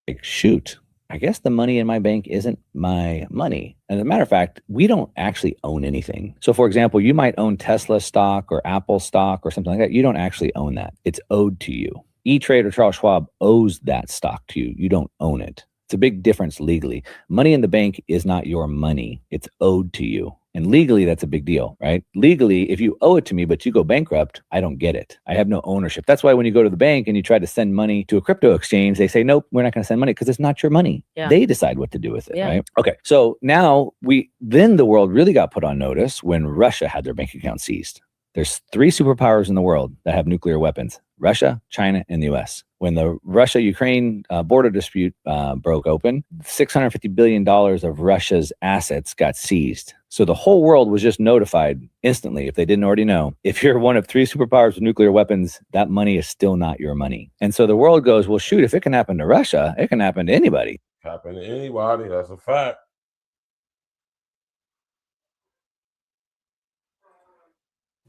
[SPEAKER 16] Like, shoot, I guess the money in my bank isn't my money. And as a matter of fact, we don't actually own anything. So for example, you might own Tesla stock or Apple stock or something like that. You don't actually own that. It's owed to you. E-Trade or Charles Schwab owes that stock to you. You don't own it. It's a big difference legally. Money in the bank is not your money. It's owed to you. And legally, that's a big deal, right? Legally, if you owe it to me, but you go bankrupt, I don't get it. I have no ownership. That's why when you go to the bank and you try to send money to a crypto exchange, they say, nope, we're not going to send money because it's not your money.
[SPEAKER 17] Yeah.
[SPEAKER 16] They decide what to do with it, right? Okay, so now then the world really got put on notice when Russia had their bank account seized. There's 3 superpowers in the world that have nuclear weapons: Russia, China, and the US. When the Russia-Ukraine border dispute broke open, $650 billion of Russia's assets got seized. So the whole world was just notified instantly, if they didn't already know. If you're one of 3 superpowers with nuclear weapons, that money is still not your money. And so the world goes, well, shoot, if it can happen to Russia, it can happen to anybody.
[SPEAKER 5] Happen to anybody, that's a fact.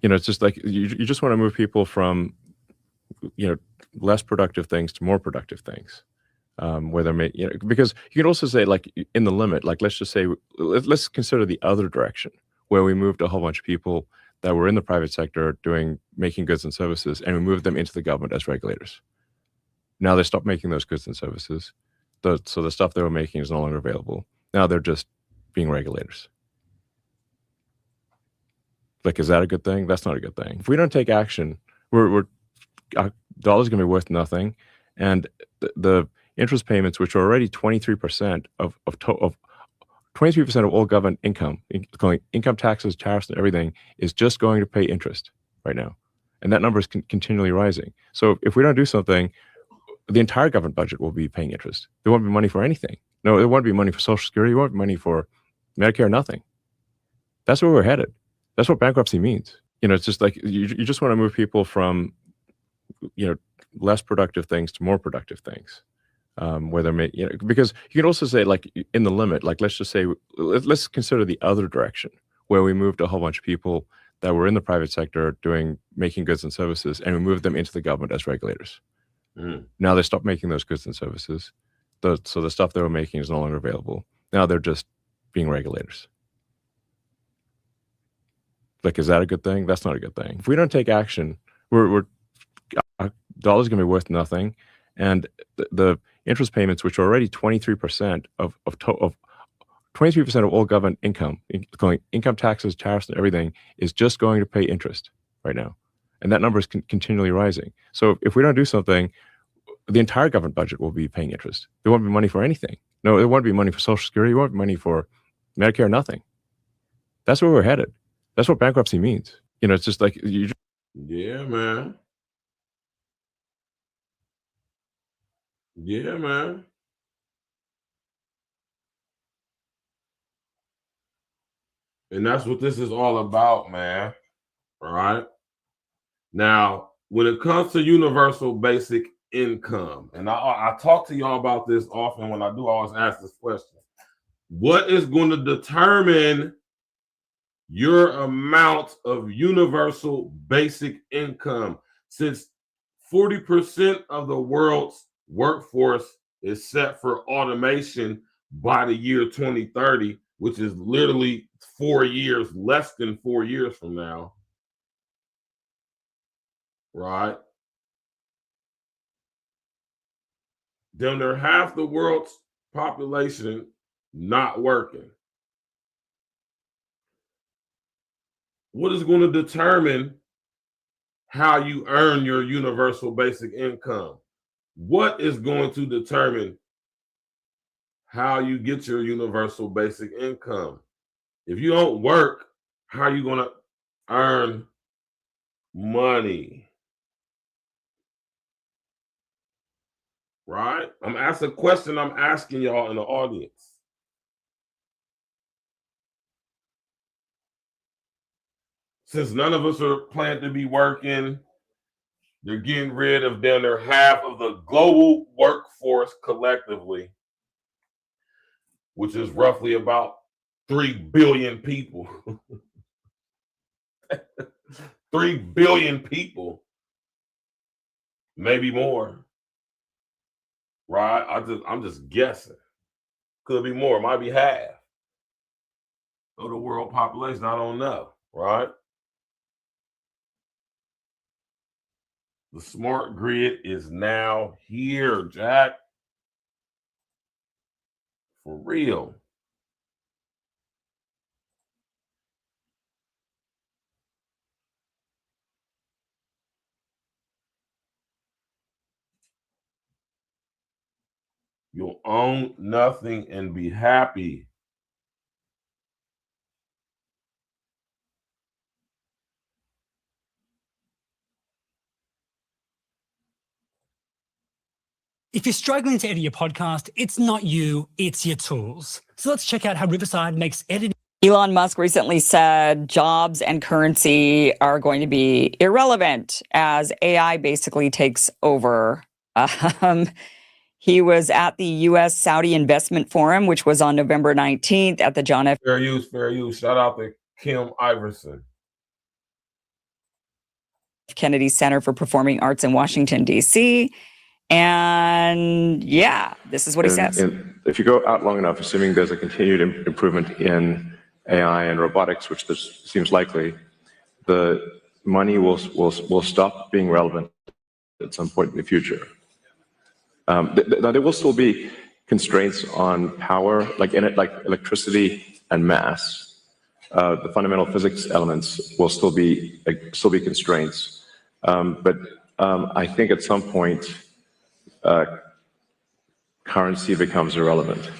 [SPEAKER 12] You know, it's just like you just want to move people from, you know, less productive things to more productive things, where they're you know, because you can also say, like, in the limit, like, let's just say, let's consider the other direction where we moved a whole bunch of people that were in the private sector making goods and services, and we moved them into the government as regulators. Now they stopped making those goods and services, so the stuff they were making is no longer available. Now they're just being regulators. Like, is that a good thing? That's not a good thing. If we don't take action, our dollar's going to be worth nothing, and the interest payments, which are already 23% of 23% of all government income, including income taxes, tariffs, and everything, is just going to pay interest right now, and that number is continually rising. So if we don't do something, the entire government budget will be paying interest. There won't be money for anything. No, there won't be money for Social Security. There won't be money for Medicare. Nothing. That's where we're headed. That's what bankruptcy means. It's just like you just want to move people from, less productive things to more productive things, where they're because you can also say, like, in the limit, like, let's just say, let's consider the other direction, where we moved a whole bunch of people that were in the private sector making goods and services, and we moved them into the government as regulators. Now they stopped making those goods and services, so the stuff they were making is no longer available. Now they're just being regulators. Like, is that a good thing? That's not a good thing. If we don't take action, our dollar's going to be worth nothing, and the interest payments, which are already 23% of 23% of all government income, including income taxes, tariffs, and everything, is just going to pay interest right now, and that number is continually rising. So if we don't do something, the entire government budget will be paying interest. There won't be money for anything. No, there won't be money for Social Security. There won't be money for Medicare. Nothing. That's where we're headed. That's what bankruptcy means. It's just like
[SPEAKER 5] Yeah, man. Yeah, man. And that's what this is all about, man. All right. Now, when it comes to universal basic income, and I talk to y'all about this often when I do always ask this question. What is going to determine your amount of universal basic income? Since 40% of the world's workforce is set for automation by the year 2030, which is literally 4 years, less than 4 years from now, right? Then they're half the world's population not working. What is going to determine how you earn your universal basic income? What is going to determine how you get your universal basic income? If you don't work, how are you going to earn money? Right? That's a question I'm asking y'all in the audience. Since none of us are planning to be working, they're getting rid of down there half of the global workforce collectively, which is roughly about 3 billion people. 3 billion people, maybe more. Right? I'm just guessing. Could be more, might be half of the world population. I don't know, right? The smart grid is now here, Jack. For real. You'll own nothing and be happy.
[SPEAKER 17] If you're struggling to edit your podcast, it's not you, it's your tools. So let's check out how Riverside makes editing.
[SPEAKER 18] Elon Musk recently said jobs and currency are going to be irrelevant as AI basically takes over. He was at the U.S. Saudi Investment Forum, which was on November 19th at the John F.
[SPEAKER 5] Fair use, fair use. Shout out to Kim Iverson.
[SPEAKER 18] Kennedy Center for Performing Arts in Washington, D.C. And yeah, this is what he says.
[SPEAKER 12] If you go out long enough, assuming there's a continued improvement in AI and robotics, which this seems likely, the money will stop being relevant at some point in the future. Now, there will still be constraints on power, like electricity and mass. the fundamental physics elements will still be constraints. But I think at some point, currency becomes irrelevant.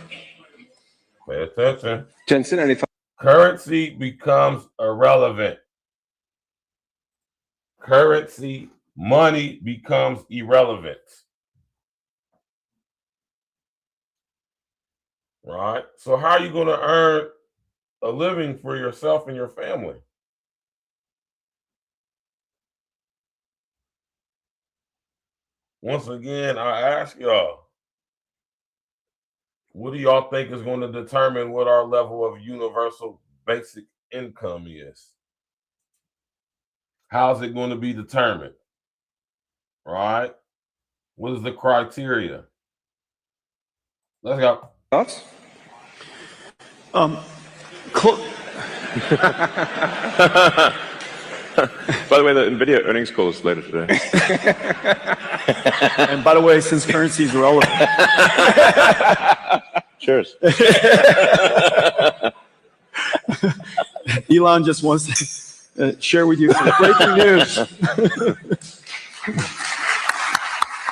[SPEAKER 5] Pay attention.
[SPEAKER 14] Jensen, any thoughts?
[SPEAKER 5] Currency becomes irrelevant. Currency, money becomes irrelevant. Right? So how are you going to earn a living for yourself and your family? Once again, I ask y'all, what do y'all think is going to determine what our level of universal basic income is? How's it going to be determined? Right? What is the criteria? Let's go.
[SPEAKER 14] Thoughts?
[SPEAKER 12] By the way, the NVIDIA earnings call is later today.
[SPEAKER 19] And by the way, since currency is relevant.
[SPEAKER 12] Cheers.
[SPEAKER 19] Elon just wants to share with you some breaking news.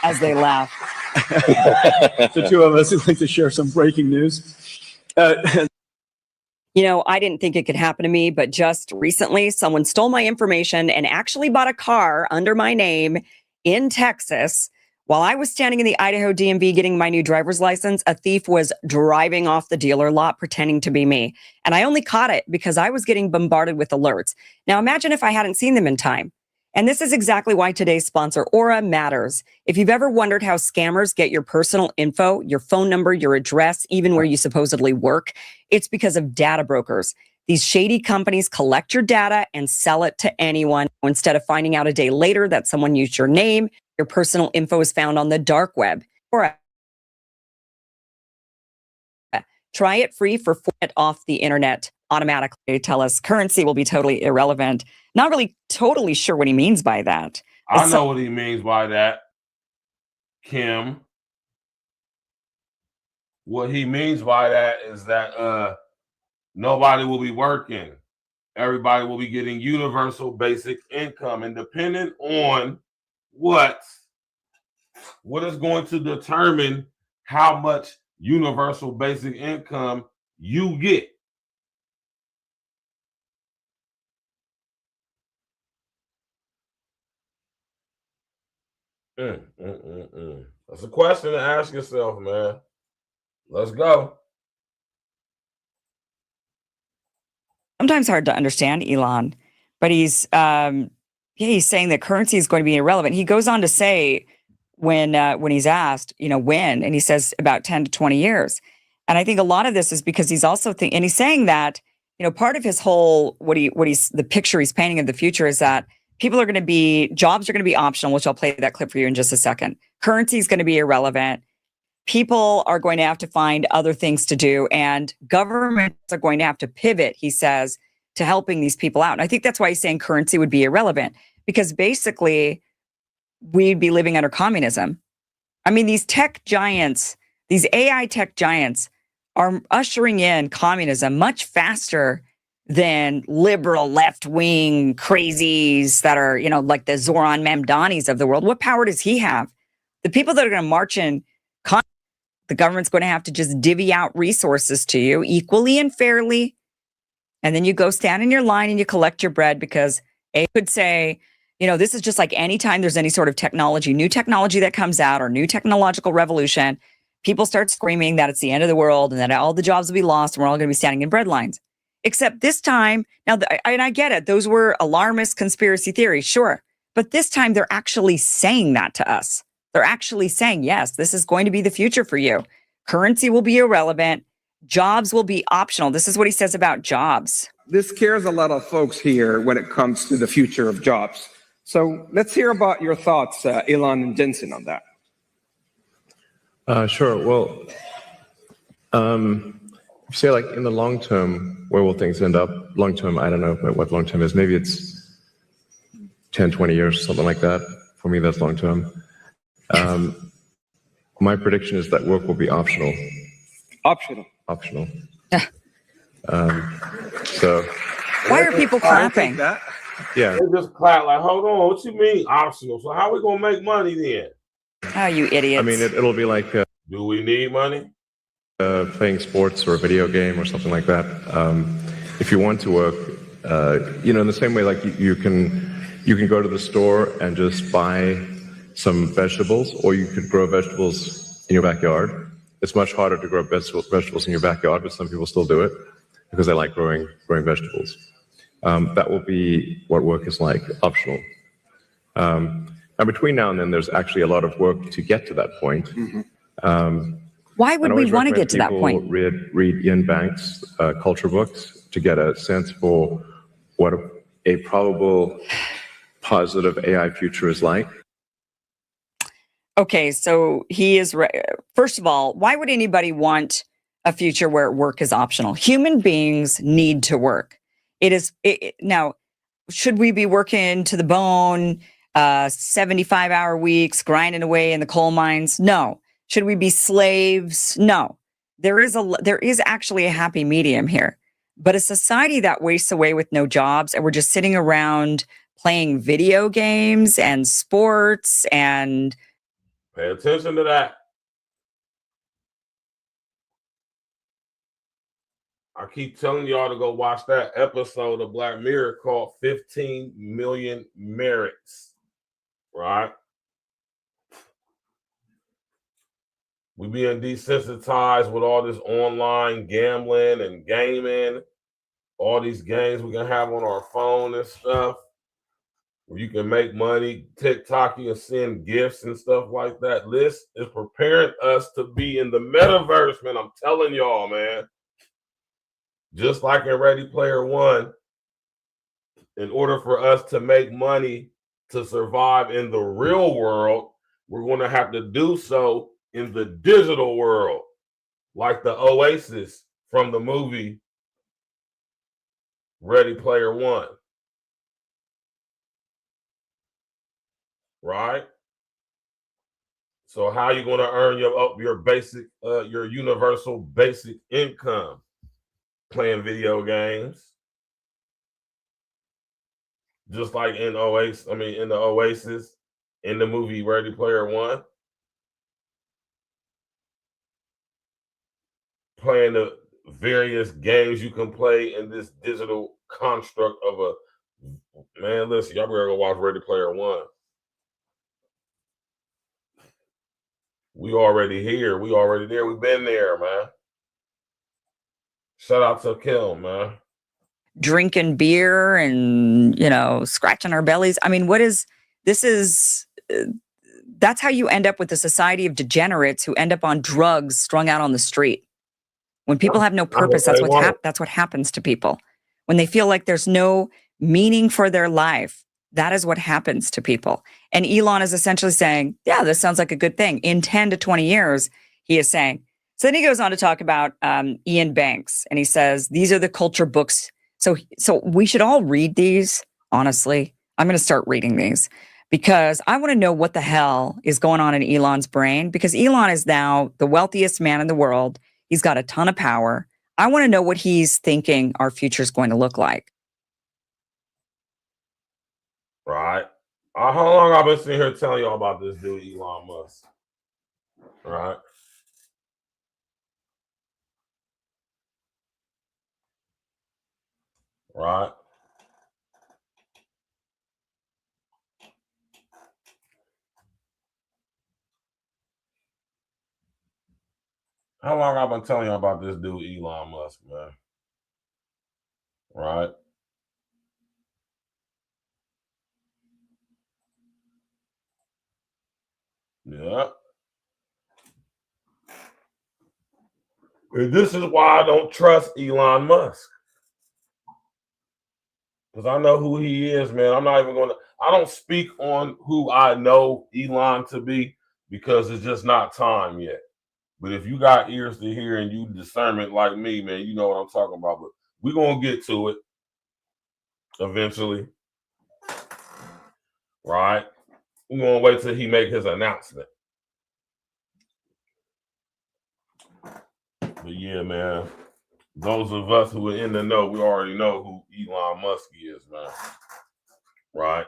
[SPEAKER 18] As they laugh.
[SPEAKER 19] The two of us would like to share some breaking news.
[SPEAKER 18] You know, I didn't think it could happen to me, but just recently someone stole my information and actually bought a car under my name in Texas. While I was standing in the Idaho DMV getting my new driver's license, a thief was driving off the dealer lot pretending to be me. And I only caught it because I was getting bombarded with alerts. Now imagine if I hadn't seen them in time. And this is exactly why today's sponsor, Aura, matters. If you've ever wondered how scammers get your personal info, your phone number, your address, even where you supposedly work, it's because of data brokers. These shady companies collect your data and sell it to anyone. Instead of finding out a day later that someone used your name, your personal info is found on the dark web. Aura. Try it free for it off the internet automatically. They tell us currency will be totally irrelevant. Not really totally sure what he means by that.
[SPEAKER 5] I know what he means by that, Kim. What he means by that is that nobody will be working. Everybody will be getting universal basic income. And depending on what is going to determine how much universal basic income you get. That's a question to ask yourself, man. Let's go.
[SPEAKER 18] Sometimes hard to understand Elon, but he's saying that currency is going to be irrelevant. He goes on to say when he's asked, when, and he says about 10 to 20 years. And I think a lot of this is because he's also and he's saying that, part of his whole the picture he's painting of the future is that jobs are going to be optional, which I'll play that clip for you in just a second. Currency is going to be irrelevant. People are going to have to find other things to do, and governments are going to have to pivot, he says, to helping these people out. And I think that's why he's saying currency would be irrelevant, because basically we'd be living under communism. I mean, these tech giants, these AI tech giants are ushering in communism much faster than liberal left-wing crazies that are, like the Zoran Mamdanis of the world. What power does he have? The people that are going to march in, the government's going to have to just divvy out resources to you equally and fairly. And then you go stand in your line and you collect your bread, because they could say, this is just like anytime there's any sort of new technology that comes out or new technological revolution, people start screaming that it's the end of the world and that all the jobs will be lost and we're all going to be standing in bread lines. Except this time, and I get it, those were alarmist conspiracy theories, sure. But this time they're actually saying that to us. They're actually saying, yes, this is going to be the future for you. Currency will be irrelevant. Jobs will be optional. This is what he says about jobs.
[SPEAKER 14] This scares a lot of folks here when it comes to the future of jobs. So let's hear about your thoughts, Elon and Jensen, on that.
[SPEAKER 12] Sure. Well, say like in the long term, where will things end up? Long term, I don't know what long term is. Maybe it's 10, 20 years, something like that. For me, that's long term. My prediction is that work will be optional.
[SPEAKER 14] Optional.
[SPEAKER 12] Optional. So
[SPEAKER 18] Why are people clapping?
[SPEAKER 12] Yeah.
[SPEAKER 5] They just clap like, hold on, what you mean optional? So how we gonna make money then?
[SPEAKER 18] Oh, you idiots.
[SPEAKER 12] I mean, it'll be like
[SPEAKER 5] do we need money?
[SPEAKER 12] Playing sports or a video game or something like that. If you want to work, you know, in the same way, like you can go to the store and just buy some vegetables, or you could grow vegetables in your backyard. It's much harder to grow vegetables in your backyard, but some people still do it because they like growing vegetables. That will be what work is like, optional. And between now and then, there's actually a lot of work to get to that point.
[SPEAKER 18] Why would we want to get to that point?
[SPEAKER 12] Read Ian Banks' culture books to get a sense for what a probable positive AI future is like.
[SPEAKER 18] Okay, so he is first of all, why would anybody want a future where work is optional? Human beings need to work. Now, should we be working to the bone, 75-hour weeks, grinding away in the coal mines? No. Should we be slaves? No. There is actually a happy medium here. But a society that wastes away with no jobs and we're just sitting around playing video games and sports and
[SPEAKER 5] pay attention to that. I keep telling y'all to go watch that episode of Black Mirror called 15 Million Merits, right? We being desensitized with all this online gambling and gaming, all these games we can have on our phone and stuff, where you can make money, TikTok, you can send gifts and stuff like that. This is preparing us to be in the metaverse, man. I'm telling y'all, man. Just like in Ready Player One, in order for us to make money to survive in the real world, we're going to have to do so in the digital world, like the Oasis from the movie Ready Player One. Right? So how are you going to earn your basic, your universal basic income? Playing video games. Just like in the Oasis, in the movie Ready Player One. Playing the various games you can play in this digital construct of a man. Listen, y'all better go watch Ready Player One. We already here. We already there. We've been there, man. Shout out to Kim, man.
[SPEAKER 18] Drinking beer and, scratching our bellies. I mean, that's how you end up with a society of degenerates who end up on drugs strung out on the street. When people have no purpose, that's what happens to people. When they feel like there's no meaning for their life, that is what happens to people. And Elon is essentially saying, yeah, this sounds like a good thing. In 10 to 20 years, he is saying. So then he goes on to talk about Ian Banks, and he says, these are the culture books. So we should all read these, honestly. I'm going to start reading these because I want to know what the hell is going on in Elon's brain, because Elon is now the wealthiest man in the world. He's got a ton of power. I want to know what he's thinking our future is going to look like.
[SPEAKER 5] Right. How long I've been sitting here telling y'all about this dude, Elon Musk? Right. Right. How long I've been telling you about this dude, Elon Musk, man? Right. Yeah. And this is why I don't trust Elon Musk. Because I know who he is, man. I don't speak on who I know Elon to be because it's just not time yet. But if you got ears to hear and you discernment like me, man, you know what I'm talking about. But we're going to get to it eventually. Right? We're going to wait till he make his announcement. But yeah, man. those of us who are in the know, we already know who Elon Musk is, man. Right?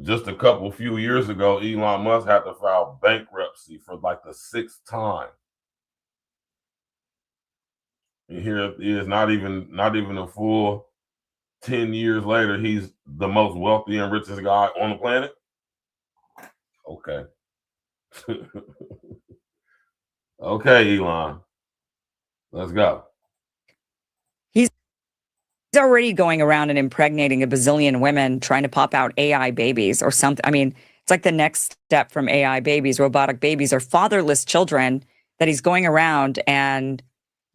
[SPEAKER 5] Just a few years ago, Elon Musk had to file bankruptcy for like the 6th time. And here it is, not even a full 10 years later, he's the most wealthy and richest guy on the planet. Okay. Okay, Elon. Let's go.
[SPEAKER 18] He's already going around and impregnating a bazillion women trying to pop out AI babies or something. I mean, it's like the next step from AI babies, robotic babies, or fatherless children that he's going around and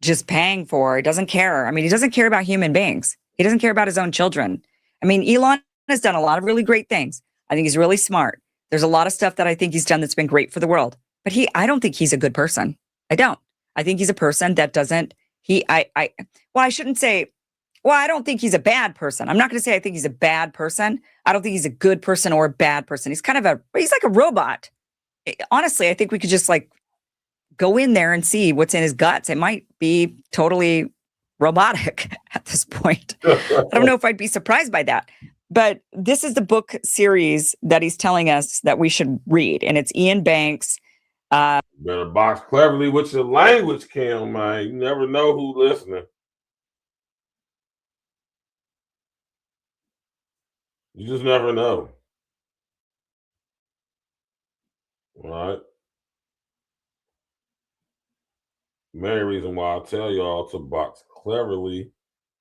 [SPEAKER 18] just paying for. He doesn't care. I mean, he doesn't care about human beings. He doesn't care about his own children. I mean, Elon has done a lot of really great things. I think he's really smart. There's a lot of stuff that I think he's done that's been great for the world. But I don't think he's a good person. I don't. I think he's a person that doesn't, I shouldn't say, well, I don't think he's a bad person. I'm not going to say I think he's a bad person. I don't think he's a good person or a bad person. He's he's like a robot. Honestly, I think we could just like go in there and see what's in his guts. It might be totally robotic at this point. I don't know if I'd be surprised by that. But this is the book series that he's telling us that we should read. And it's Ian Banks.
[SPEAKER 5] Better box cleverly with your language, Kim, man. You never know who's listening. You just never know. All right. Main reason why I tell y'all to box cleverly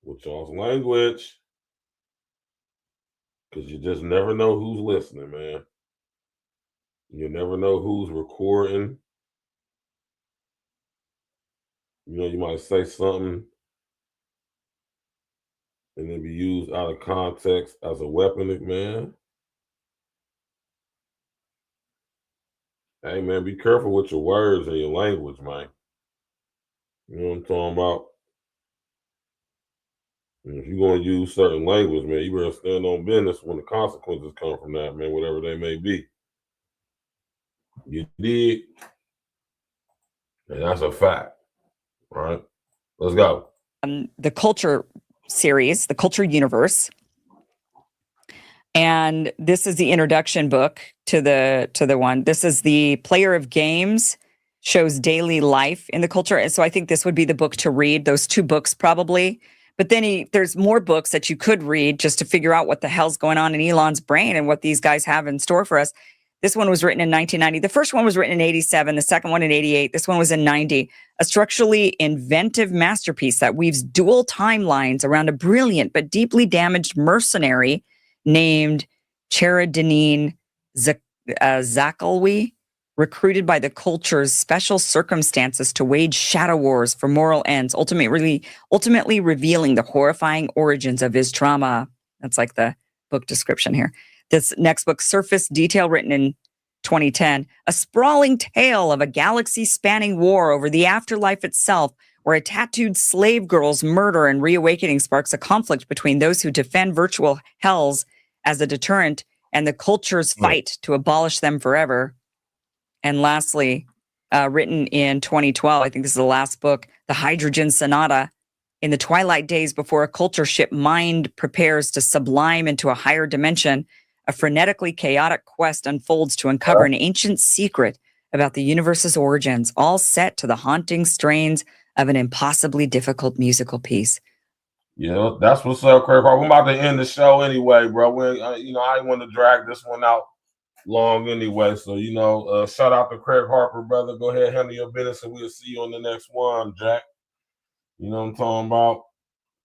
[SPEAKER 5] with y'all's language, because you just never know who's listening, man. You never know who's recording. You know, you might say something and then be used out of context as a weapon, man. Hey, man, be careful with your words and your language, man. You know what I'm talking about? And if you're going to use certain language, man, you better stand on business when the consequences come from that, man, whatever they may be. You dig? And that's a fact, right? Let's go.
[SPEAKER 18] The culture series, the culture universe. And this is the introduction book to the one. This is the player of games, shows daily life in the culture. And so I think this would be the book to read, those 2 books probably. But then there's more books that you could read just to figure out what the hell's going on in Elon's brain and what these guys have in store for us. This one was written in 1990. The first one was written in 87. The second one in 88. This one was in 90. A structurally inventive masterpiece that weaves dual timelines around a brilliant but deeply damaged mercenary named Cheradinine Zakalwi, recruited by the culture's special circumstances to wage shadow wars for moral ends, ultimately revealing the horrifying origins of his trauma. That's like the book description here. This next book, Surface Detail, written in 2010, a sprawling tale of a galaxy-spanning war over the afterlife itself, where a tattooed slave girl's murder and reawakening sparks a conflict between those who defend virtual hells as a deterrent and the culture's fight to abolish them forever. And lastly, written in 2012, I think this is the last book, The Hydrogen Sonata. In the twilight days before a culture ship mind prepares to sublime into a higher dimension, a frenetically chaotic quest unfolds to uncover an ancient secret about the universe's origins, all set to the haunting strains of an impossibly difficult musical piece.
[SPEAKER 5] Yeah, that's what's up, Craig. We're about to end the show anyway, bro. I didn't want to drag this one out long anyway. So, shout out to Craig Harper, brother. Go ahead, handle your business, and we'll see you on the next one, Jack. You know what I'm talking about?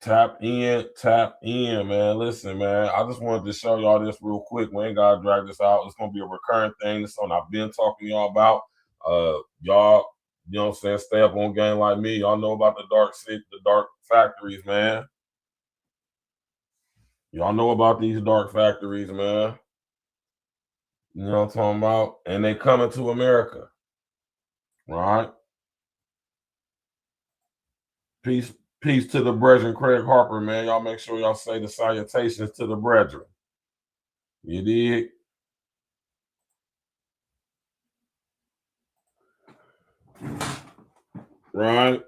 [SPEAKER 5] Tap in, man. Listen, man, I just wanted to show y'all this real quick. We ain't gotta drag this out. It's gonna be a recurring thing. This is something I've been talking to y'all about. Y'all, you know what I'm saying, stay up on game like me. Y'all know about the dark factories, man. Y'all know about these dark factories, man. You know what I'm talking about? And they coming to America. Right? Peace to the brethren, Craig Harper, man. Y'all make sure y'all say the salutations to the brethren. You dig? Right?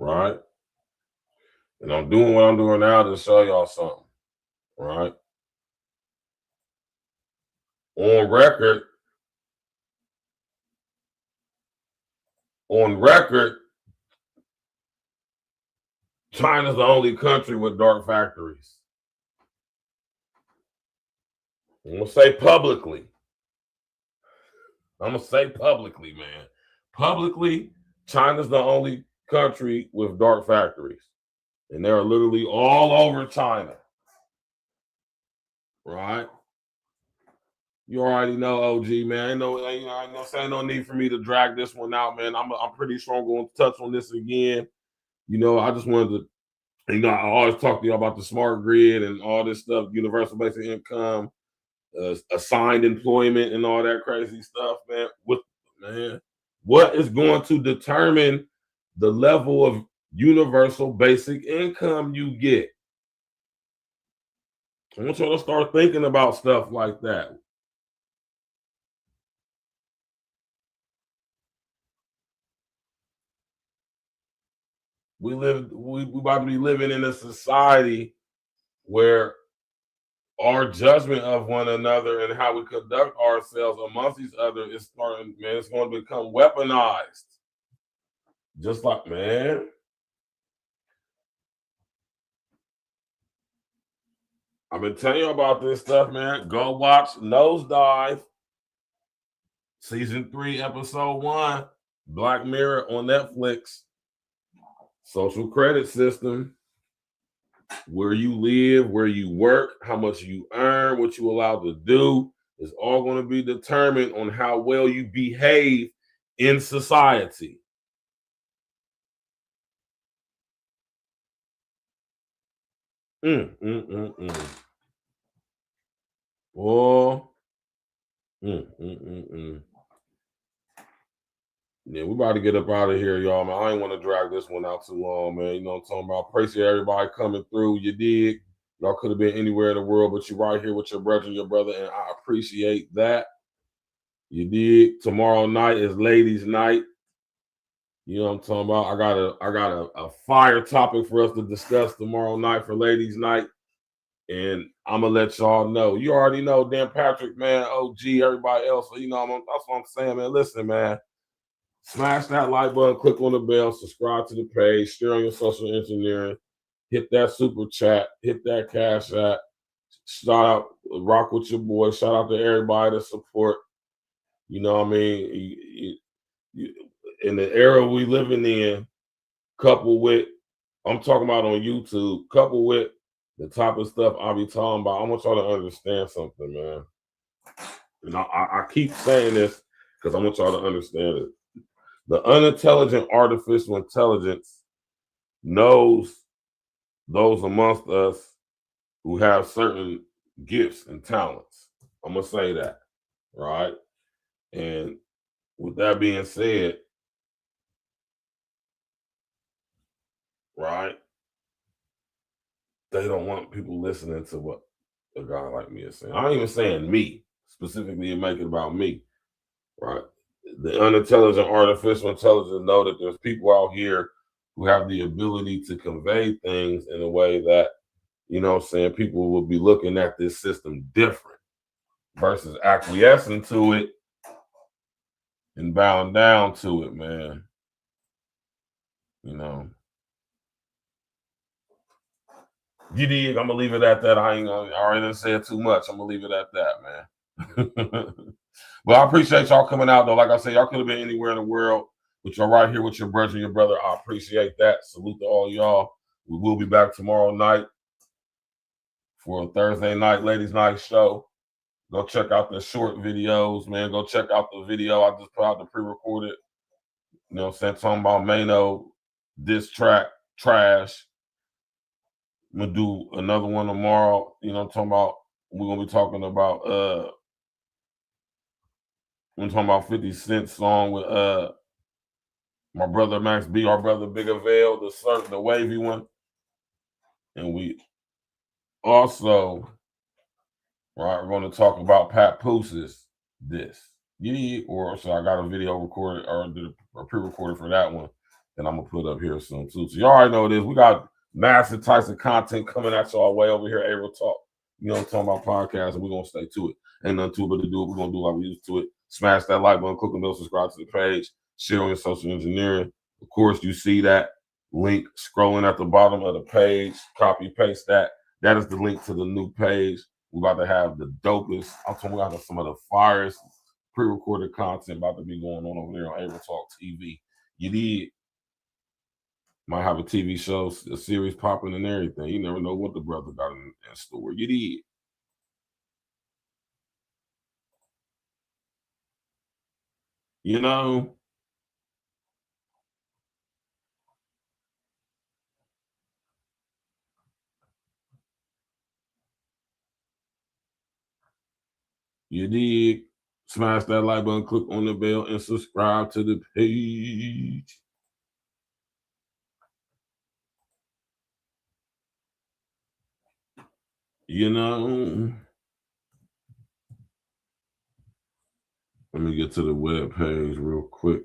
[SPEAKER 5] right? And I'm doing what I'm doing now to show y'all something, right? On record, China's the only country with dark factories. I'm gonna say publicly. I'm gonna say publicly, man. Publicly, China's the only country with dark factories. And they're literally all over China. Right? You already know, OG, man. No need for me to drag this one out, man. I'm pretty sure I'm going to touch on this again. You know, I just wanted to, you know, I always talk to you about the smart grid and all this stuff, universal basic income, assigned employment, and all that crazy stuff, man. What is going to determine the level of universal basic income you get? I want y'all to start thinking about stuff like that. We about to be living in a society where our judgment of one another and how we conduct ourselves amongst each other is starting, man, it's going to become weaponized. Just like, man. I've been telling you about this stuff, man. Go watch Nosedive, season 3, episode 1, Black Mirror on Netflix. Social credit system, where you live, where you work, how much you earn, what you allowed to do, is all going to be determined on how well you behave in society. Boy. Yeah, we about to get up out of here, y'all, man. I ain't want to drag this one out too long, man. You know what I'm talking about? Appreciate everybody coming through. You dig? Y'all could have been anywhere in the world, but you're right here with your brother and your brother, and I appreciate that. You dig? Tomorrow night is ladies' night. You know what I'm talking about? I got a fire topic for us to discuss tomorrow night for ladies' night. And I'm gonna let y'all know. You already know, Dan Patrick, man, OG, everybody else. So you know, that's what I'm saying, man. Listen, man. Smash that like button, click on the bell, subscribe to the page, share on your social engineering, hit that super chat, hit that cash app, shout out, rock with your boy, shout out to everybody that support. You know what I mean? In the era we living in, coupled with, I'm talking about on YouTube, coupled with the type of stuff I be talking about, I want y'all to understand something, man. And I keep saying this because I want y'all to understand it. The unintelligent artificial intelligence knows those amongst us who have certain gifts and talents. I'm going to say that, right? And with that being said, right, they don't want people listening to what a guy like me is saying. I ain't even saying me, specifically and make it about me, right? The unintelligent artificial intelligence know that there's people out here who have the ability to convey things in a way that, you know what I'm saying, people will be looking at this system different versus acquiescing to it and bowing down to it, man. You know. You dig? I'm gonna leave it at that. I already didn't say it too much. I'm gonna leave it at that, man. But I appreciate y'all coming out, though. Like I said, y'all could have been anywhere in the world, but y'all right here with your brother and your brother. I appreciate that. Salute to all y'all. We will be back tomorrow night for a Thursday night ladies' night show. Go check out the short videos, man. Go check out the video I just put out, the pre-recorded. You know what I'm saying? Talking about Mano, diss track, trash. I'm gonna do another one tomorrow. You know what I'm talking about? We're gonna be talking about we're talking about 50 Cent song with my brother Max B, our brother Big Avail, the wavy one. And we also, right, we're going to talk about Pat Poose's diss. Yeah, or so I got a video recorded or pre-recorded for that one and I'm gonna put up here soon too. So you already know what it is. We got massive types of content coming at y'all way over here. Able Talk. You know, talking about podcasts, and we're gonna stay to it. Ain't nothing to it but to do it. We're gonna do like we used to it. Smash that like button, click on the bell, subscribe to the page, share on your social engineering. Of course, you see that link scrolling at the bottom of the page. Copy paste that. That is the link to the new page. We're about to have the dopest. I'm talking about some of the firest pre-recorded content about to be going on over there on Able Talk TV. You did. Might have a TV show, a series popping and everything. You never know what the brother got in store. You did. You know. You did. Smash that like button, click on the bell, and subscribe to the page. You know. Let me get to the web page real quick.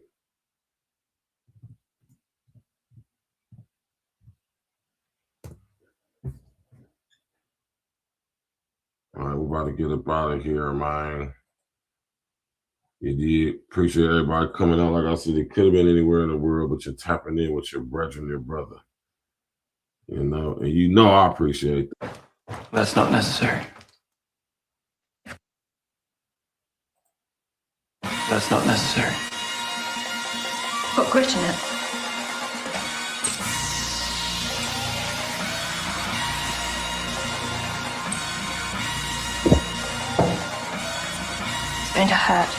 [SPEAKER 5] All right, we're about to get up out of here, man. You did. Appreciate everybody coming out. Like I said, it could have been anywhere in the world, but you're tapping in with your brethren, your brother. You know, and you know I appreciate that.
[SPEAKER 20] That's not necessary. That's not necessary.
[SPEAKER 21] What question it? It's going to hurt.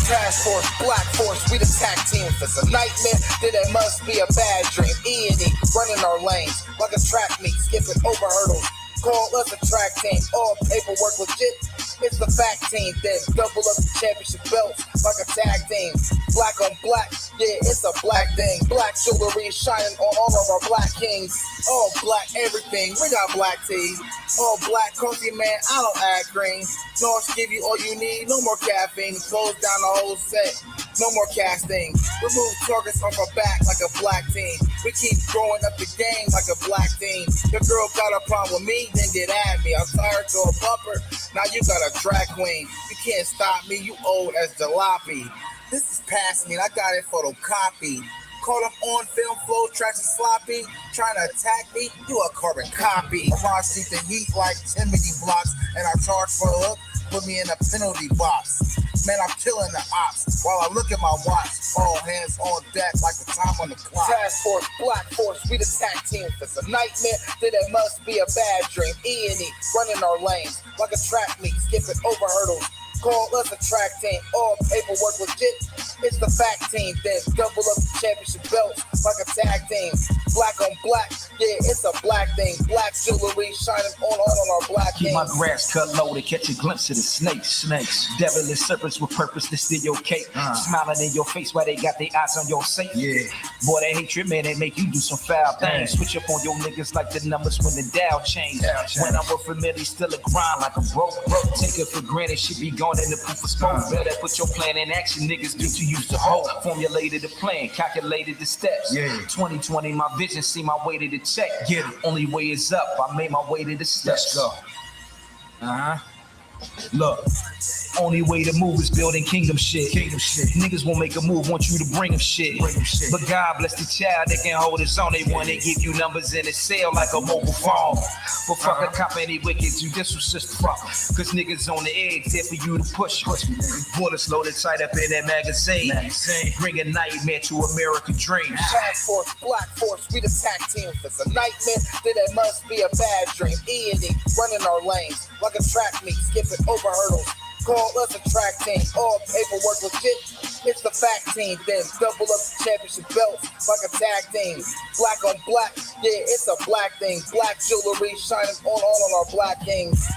[SPEAKER 2] Task Force, Black Force, we the tag team. If it's a nightmare, then it must be a bad dream. E&E, running our lanes like a track meet, skipping over hurdles. Call us a track team, all paperwork legit. It's the fact team, then double up the championship belts like a tag team. Black on black, yeah, it's a black thing. Black jewelry shining on all of our black kings. All black everything, we got black tea. All black coffee, man, I don't add green. North give you all you need, no more caffeine. Close down the whole set, no more casting. Remove targets off our back like a black team. We keep growing up the game like a black team. Your girl got a problem with me, then get at me. I'm tired to a bumper, now you got a drag queen. You can't stop me, you old as jalopy. This is past me, and I got it photocopied. Caught up on film, flow tracks are sloppy. Trying to attack me, you a carbon copy. Cross seek the heat like Timothy blocks, and I charge for a hook, put me in a penalty box. Man, I'm killing the ops while I look at my watch. All hands on deck like the time on the clock. Task Force, Black Force, we the tag team. If it's a nightmare, then it must be a bad dream. E&E, running our lanes like a track meet, skipping over hurdles. Call us a track team, all paperwork legit. It's the fact team, then double up the championship belts like a tag team. Black on black, yeah, it's a black thing. Black jewelry shining on our black
[SPEAKER 22] Keep
[SPEAKER 2] things.
[SPEAKER 22] my grass cut low to catch a glimpse of the snakes. Devilish serpents with purpose to steal your cake. Smiling in your face while they got their eyes on your safe. Yeah. Boy, that hatred, man, they make you do some foul things. Switch up on your niggas like the numbers when the Dow change. When I'm with familiar, still a grind like a broke. Take it for granted, shit be gone in the proof of smoke. Better put your plan in action, niggas do to use the whole. Formulated the plan, calculated the steps. 2020, my vision, see my way to the check. Get it. Only way is up, I made my way to the steps. Let's go. Look, only way to move is building kingdom shit. Niggas won't make a move, want you to bring them shit. But God bless the child that can hold his own. They want to give you numbers in a cell like a mobile phone. But fuck a cop any wicked, you this was just fuck. Cause niggas on the edge, there for you to push. Bullets loaded tight up in that magazine. Bring a nightmare to American dreams.
[SPEAKER 2] Task Force, Black Force, we the tag team. If it's a nightmare, then it must be a bad dream. E&E, running our lanes like a track meet, skipping over hurdles. Call us a track team, all paperwork legit. It's the fact team, then double up the championship belts like a tag team. Black on black, yeah, it's a black thing. Black jewelry shining on our black kings.